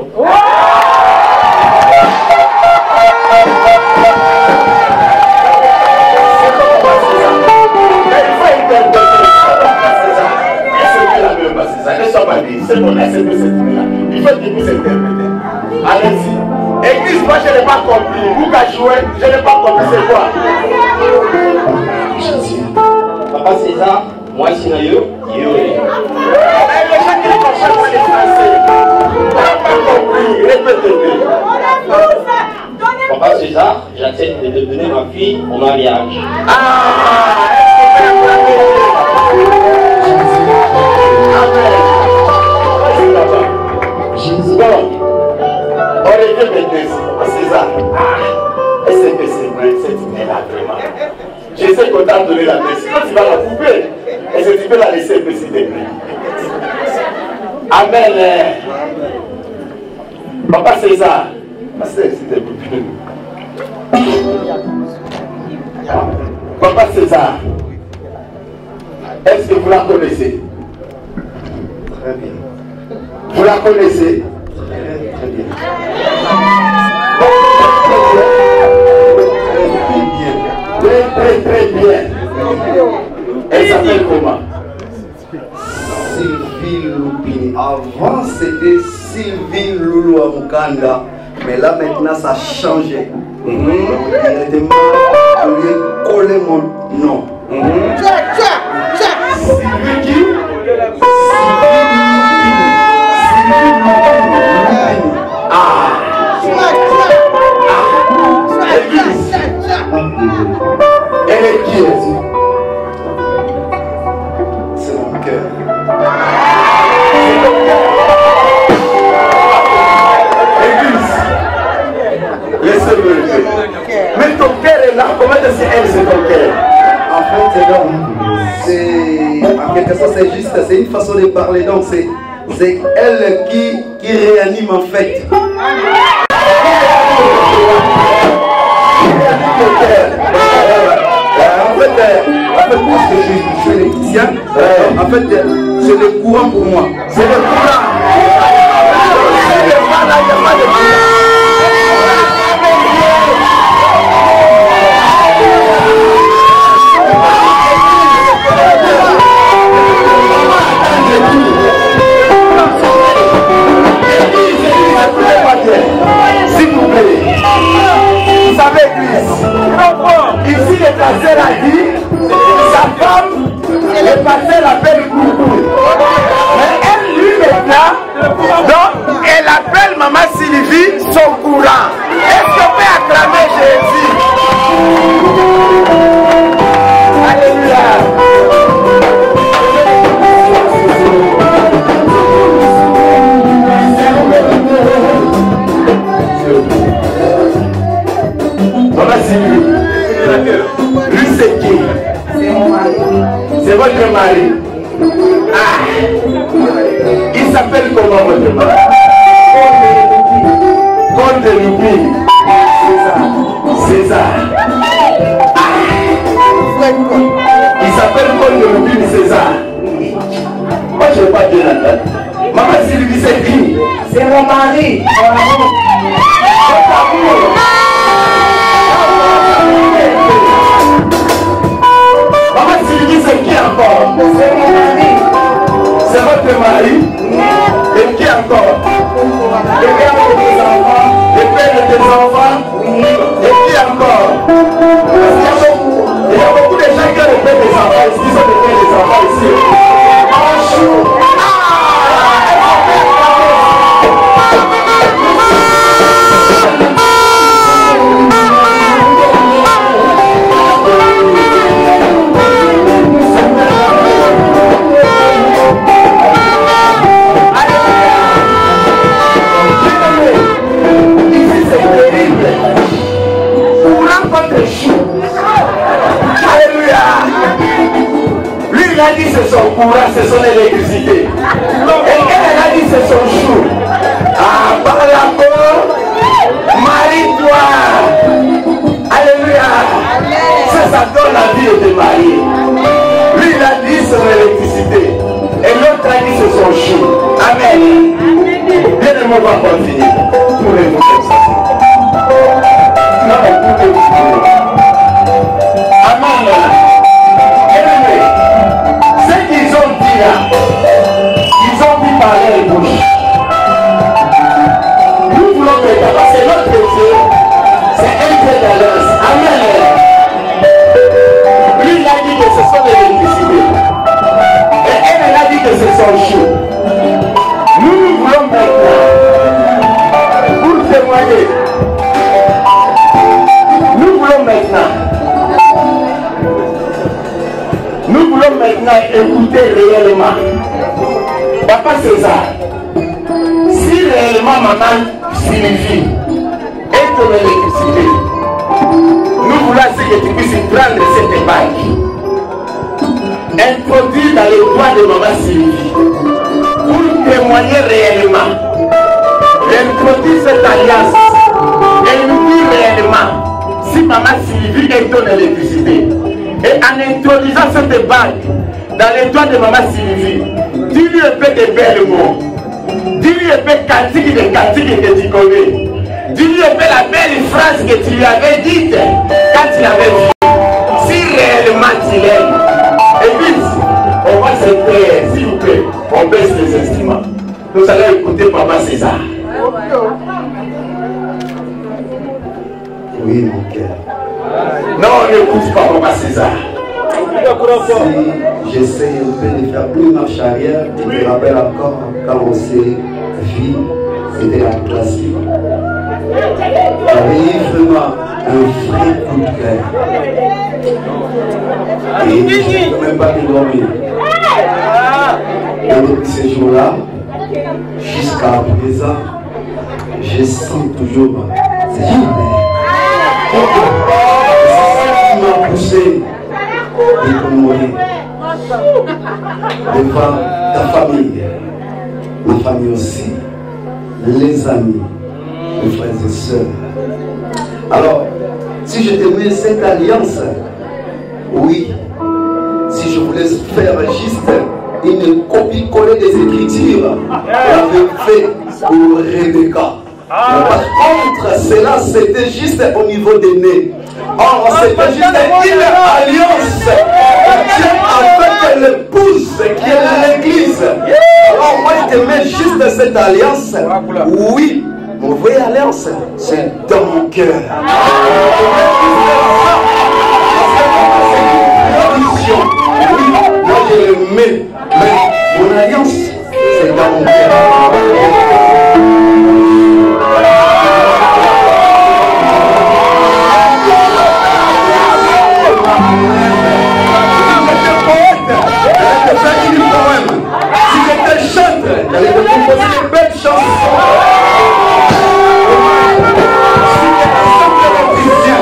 C'est bon, laissez-moi cette là. Il faut que vous interprétez. Allez-y. Église, moi je n'ai pas compris. Vous qui jouez, je n'ai pas compris c'est quoi. Papa César, moi ici na yo. Les gens qui ne comprennent pas les français. Vous n'avez pas compris. Répétez. Papa César, j'accepte de donner ma fille au mariage. Ah, est-ce que vous Amen. Bon, on revient maintenant, César. Est-ce que c'est vrai, cette idée-là, vraiment? Je sais qu'on t'a donné la messe. Sinon, tu vas la couper. Est-ce que tu peux la laisser, s'il te plaît? Amen. Papa César. S'il te plaît. Papa César. Est-ce que vous la connaissez? Très bien. Vous la connaissez? Très bien. Très bien. Elle s'appelle comment? Sylvie Loupini. Avant c'était Sylvie Loulou Amukanda, mais là maintenant ça a changé. Directement, on lui a collé mon nom. Sylvie qui? Elle est qui? C'est mon cœur. C'est ton cœur. Église, laissez-le lever. Mais ton cœur est là. Comment est-ce qu'elle, c'est ton cœur? En fait, c'est en quelque sorte, c'est juste, c'est une façon de parler. Donc c'est elle qui réanime en fait. En fait, moi, je suis électricien. En fait, c'est le courant pour moi. C'est le courant. C'est le malade, il n'y a pas de courant. S'il vous plaît, vous savez, église, ici le pasteur a dit, sa femme, le pasteur l'appelle Coucou. Mais elle, lui, maintenant, donc, elle appelle Maman Sylvie son courant. Est-ce qu'on peut acclamer Jésus? Alléluia. Maman Sylvie, lui c'est qui? C'est mon mari. C'est votre mari. Ah. Il s'appelle comment votre mari? chante Loupine. César. Il s'appelle Paul de Loupine César. Moi je ne vais pas dire la date. Maman Sylvie c'est qui? C'est mon mari. Maman Sylvie c'est qui encore? C'est mon mari. C'est votre mari? Et qui encore? Le père de tes enfants. Le père de tes enfants? Oui. Et qui encore? Il y a beaucoup de gens qui ont le père des enfants ici, qui sont le père des enfants ici. Bonjour. Il a dit c'est son courant, c'est son électricité. Et elle a dit c'est son chou. Ah, par la peau, marie-toi. Alléluia. Ça donne la vie de te marier. Lui, il a dit son électricité. Et l'autre a dit c'est son chou. Amen. Bien le mot va continuer. Pour les mots comme ça. Non, pour les mots. Amen. Ils ont dit par les bouches. Nous voulons que c'est notre Dieu, c'est un Dieu d'alliance. Amen. Lui, il a dit que c'est son électricité. Et elle a dit que c'est son chou. Nous voulons maintenant, pour témoigner, nous voulons maintenant écouter réellement. Papa César, si réellement maman Sylvie est ton électricité, nous voulons que tu puisses prendre cette bague, introduire dans les doigts de maman Sylvie, pour témoigner réellement, introduire cette alliance, et nous dire réellement si maman Sylvie est ton électricité. Et en introduisant cette bague dans les doigts de maman Sylvie, dis-lui un peu de belles mots. Dis-lui un peu cantique que tu connais. Dis-lui un peu la belle phrase que tu lui avais dite quand tu l'avais vu. Si réellement tu l'aimes. Et puis, on va se taire, s'il vous plaît. On baisse les instruments. Nous allons écouter Papa César. Oui, mon cœur. Non, on n'écoute pas Papa César. Si j'essaie un peu de faire une marche arrière, tu te rappelles encore quand on s'est vu, c'était la classique. J'avais eu vraiment un vrai coup de cœur. Et je ne peux même pas te dormir. Et depuis ce jour-là, jusqu'à présent, je sens toujours ce journée. C'est ça qui m'a poussé de mourir devant ta famille, ma famille aussi, les amis, mes frères et sœurs. Alors, si je te mets cette alliance, oui, si je voulais faire juste une copie-collée des Écritures, j'avais fait pour Rebecca. Par contre, cela c'était juste au niveau des nez. Or, c'était juste une alliance Dieu avec l'épouse qui est l'église. Alors, moi je te mets juste cette alliance. Oui, mon vraie alliance, c'est dans mon cœur. Oui, moi je le mets, mais mon alliance, c'est dans mon cœur. Si j'étais chanteur, j'allais te composer de belles chansons. Si j'étais chanteur électricien,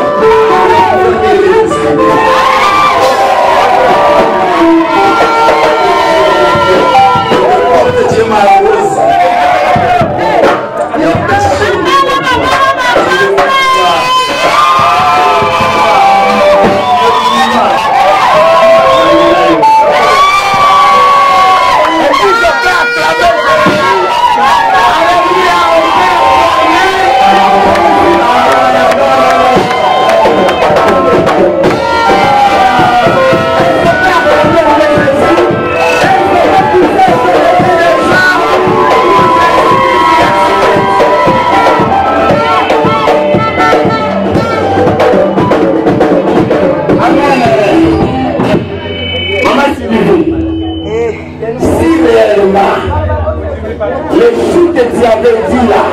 tu avais dit là,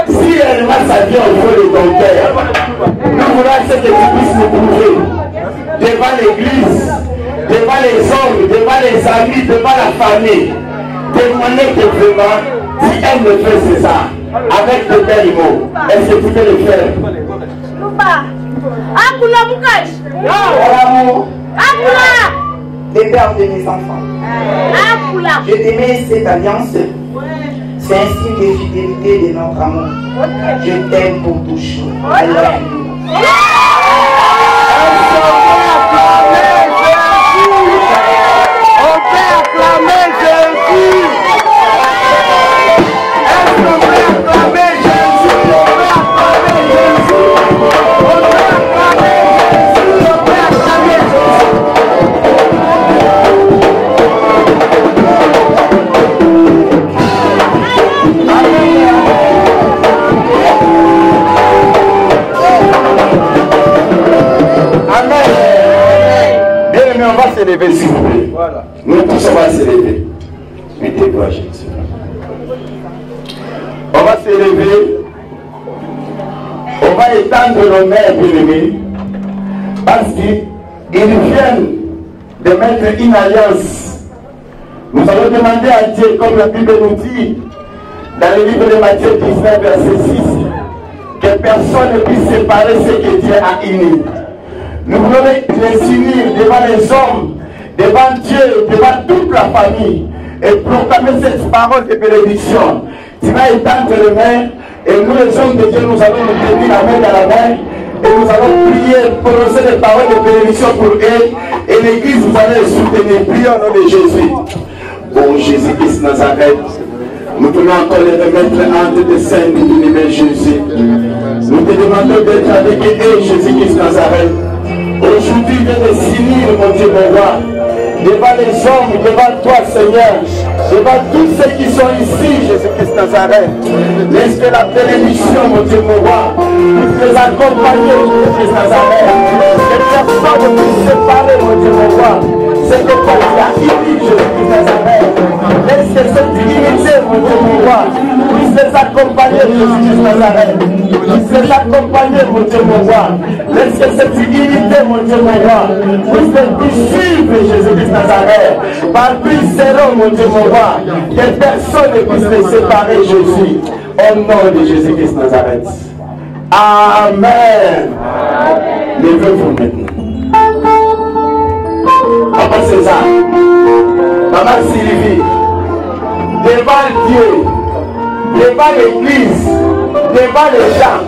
si réellement ça vient au fond de ton cœur, nous voulons ce que tu puisses nous prouver devant l'église, devant les hommes, devant les amis, devant la famille. Témoigner que vraiment, tu aimes le faire, c'est ça. Avec de tels mots, est-ce que tu peux le faire? Akula Moukache. Akula. Les pères de mes enfants. Akula. Je t'aimais cette alliance. C'est un signe de fidélité de notre amour. Je t'aime pour toujours. I love you. On peut acclamer Jésus. Est-ce qu'on peut acclamer Jésus? On peut acclamer Jésus. On peut acclamer Jésus. On peut acclamer Amen. Bien aimé, on va s'élever s'il vous plaît. Voilà. Nous tous on va s'élever. Mettez-vous à Jésus. On va s'élever. On va étendre nos mains, bien-aimés, parce qu'ils viennent de mettre une alliance. Nous allons demander à Dieu, comme la Bible nous dit, dans le livre de Matthieu 19, verset 6, que personne ne puisse séparer ce que Dieu a uni. Nous voulons les unir devant les hommes, devant Dieu, devant toute la famille, et proclamer cette parole de bénédiction. Tu vas étendre les mains, et nous les hommes de Dieu, nous allons nous tenir la main dans la main, et nous allons prier, prononcer des paroles de bénédiction pour eux, et l'église, vous allez les soutenir. Prions au nom de Jésus. Bon Jésus-Christ Nazareth, nous voulons encore les remettre entre tes saints de l'univers Jésus. Nous te demandons d'être avec eux, Jésus-Christ Nazareth. Aujourd'hui, viens de s'unir, mon Dieu, mon roi, devant les hommes, devant toi, Seigneur, devant tous ceux qui sont ici, Jésus-Christ Nazareth. Laisse que la bénédiction, mon Dieu, mon roi, puisse les accompagner, Jésus-Christ Nazareth. Que personne ne puisse séparer, mon Dieu, mon roi. C'est que toi, tu as uni, Jésus-Christ Nazareth. Laisse que cette unité, mon Dieu, mon roi, puisse les accompagner, Jésus-Christ Nazareth. Puisse les accompagner, mon Dieu, mon roi. Laisse que cette unité, mon Dieu, mon roi, puisse les suivre, Jésus-Christ Nazareth. Partout ils seront, mon Dieu, mon roi. Que personne ne puisse les séparer, Jésus. Au nom de Jésus-Christ Nazareth. Amen. Levez-vous maintenant. Papa César, Maman Sylvie, devant Dieu, devant l'église, devant les gens,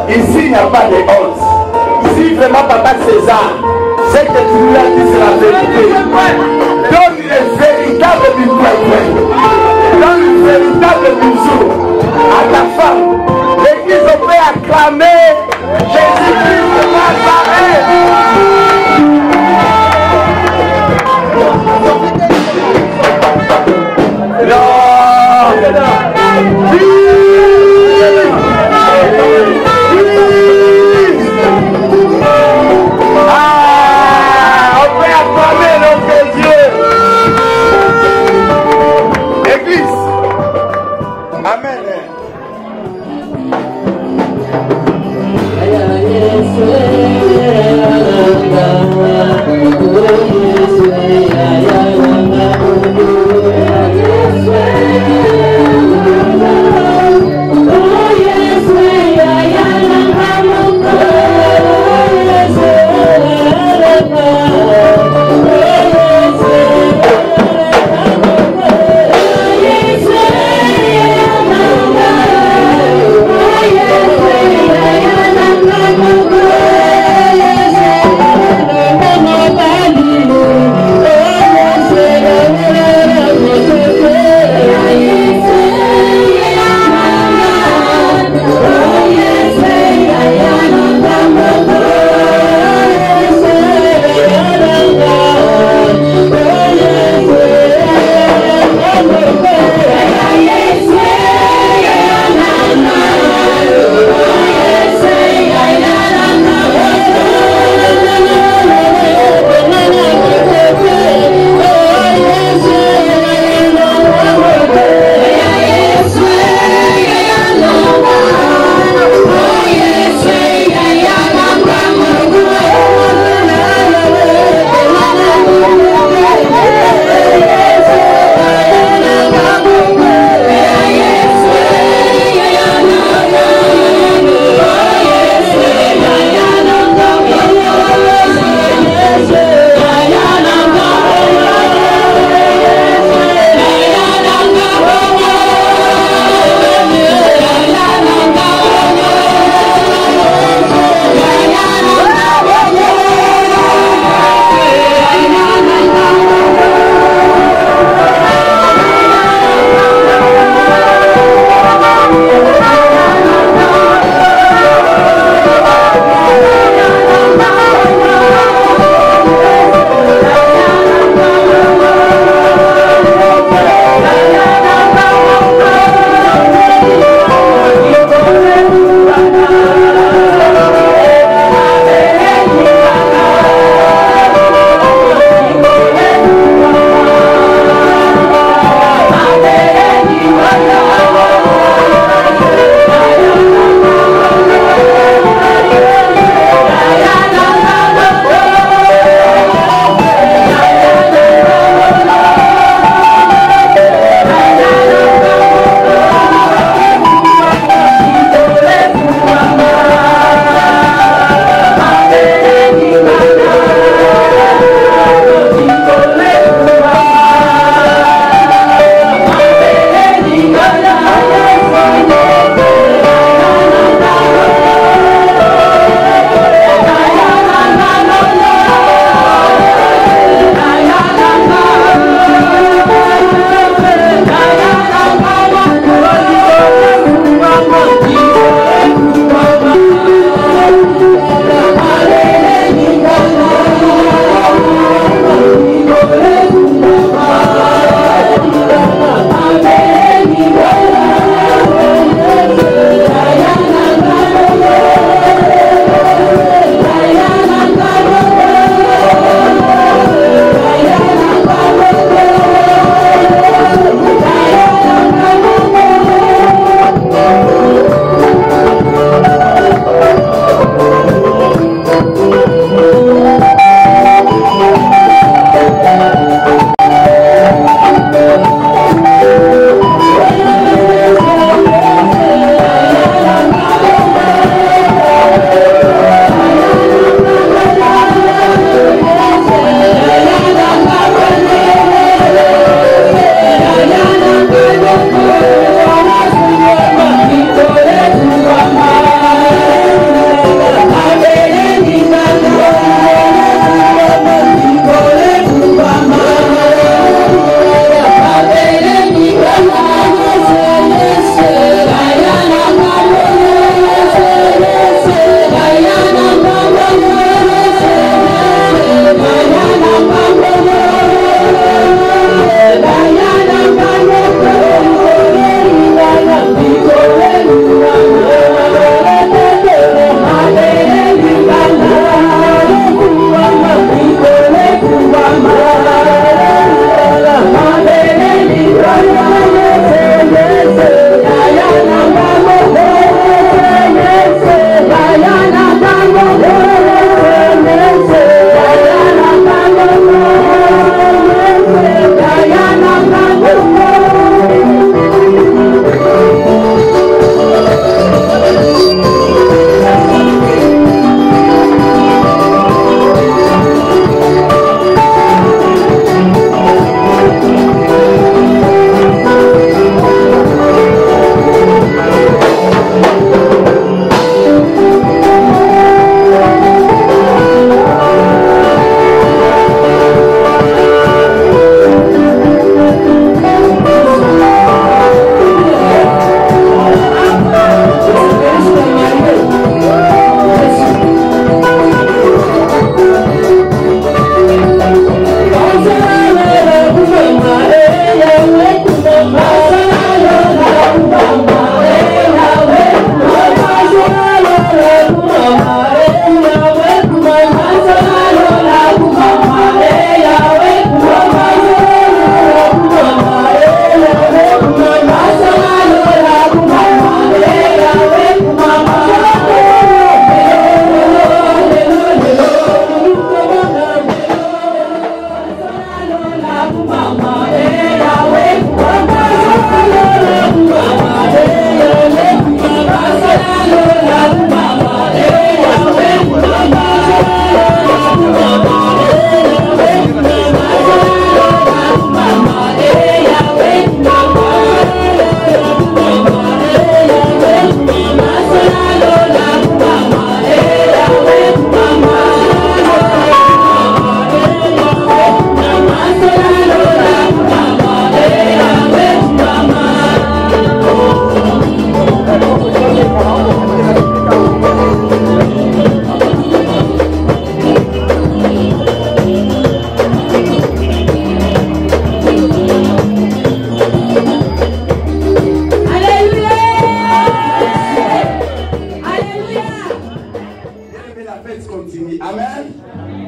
ici il n'y a pas de honte. Ici vraiment Papa César, c'est que tu nous as dit c'est la vérité. Donne le véritable bisou, donne le véritable bisou à ta femme. L'église on peut acclamer Jésus-Christ de Nazareth. On peut acclamer notre Dieu. Église. Amen.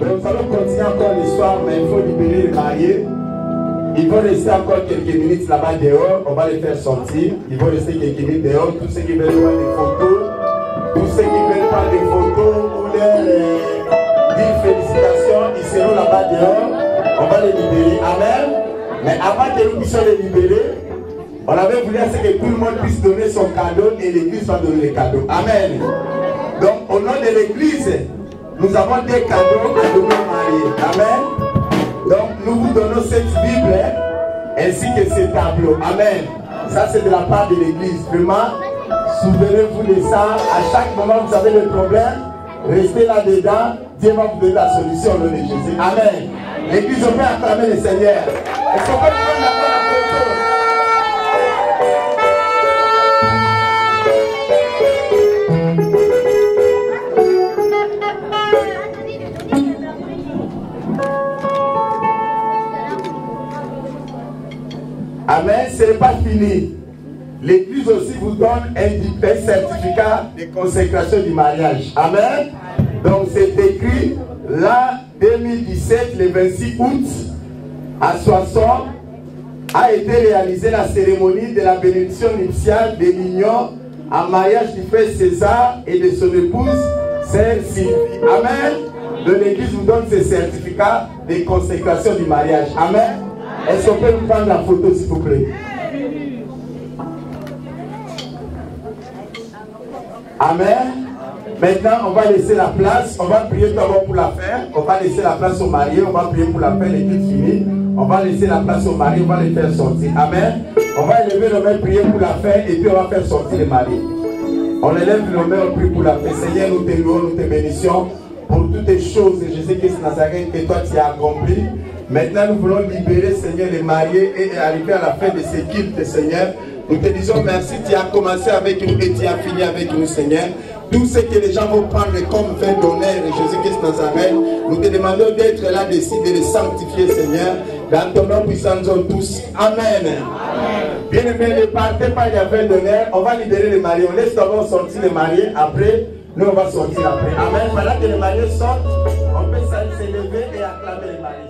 nous allons continuer encore l'histoire, mais il faut libérer les mariés. Ils vont rester encore quelques minutes là-bas dehors, on va les faire sortir. Ils vont rester quelques minutes dehors, tous ceux qui veulent prendre des photos, tous ceux qui veulent prendre des photos ou leur dire félicitations, ils seront là-bas dehors, on va les libérer. Amen. Mais avant que nous puissions les libérer, on avait voulu que tout le monde puisse donner son cadeau et l'église va donner les cadeaux. Amen. Donc au nom de l'église, nous avons des cadeaux à donner aux mariés. Amen. Donc nous vous donnons cette Bible ainsi que ces tableaux. Amen. Ça c'est de la part de l'église. Vraiment, souvenez-vous de ça. À chaque moment vous avez le problème, restez là-dedans. Dieu va vous donner la solution au nom de Jésus. Amen. L'église, on peut acclamer le Seigneur. Est-ce qu'on peut prendre la photo? Amen, ce n'est pas fini. L'église aussi vous donne un certificat de consécration du mariage. Amen. Donc c'est écrit là, 2017, le 26 août, à Soissons, a été réalisée la cérémonie de la bénédiction nuptiale de l'union en mariage du frère César et de son épouse, Sœur Sylvie. Amen. Donc l'église vous donne ce certificat de consécration du mariage. Amen. Est-ce qu'on peut nous prendre la photo, s'il vous plaît? Amen. Maintenant, on va laisser la place. On va prier d'abord pour la faire. On va laisser la place aux mariés. On va prier pour la faire. L'église finie. On va laisser la place aux mariés. On va les faire sortir. Amen. On va élever nos mains, prier pour la faire. Et puis on va faire sortir les mariés. On élève nos mains, on prie pour la paix. Seigneur, nous te louons, nous te bénissons pour toutes les choses de Jésus-Christ Nazareth que toi tu as accompli. Maintenant, nous voulons libérer, Seigneur, les mariés et arriver à la fin de ce culte, Seigneur. Nous te disons merci, tu as commencé avec nous et tu as fini avec nous, Seigneur. Tout ce que les gens vont prendre comme fait d'honneur de Jésus-Christ Nazareth, nous te demandons d'être là-dessus, de les sanctifier, Seigneur. Dans ton nom puissant, nous sommes tous. Amen. Bien-aimés, ne partez pas, il y a fait d'honneur. On va libérer les mariés. On laisse d'abord sortir les mariés. Après, nous, on va sortir après. Amen. Pendant que les mariés sortent, on peut s'élever et acclamer les mariés.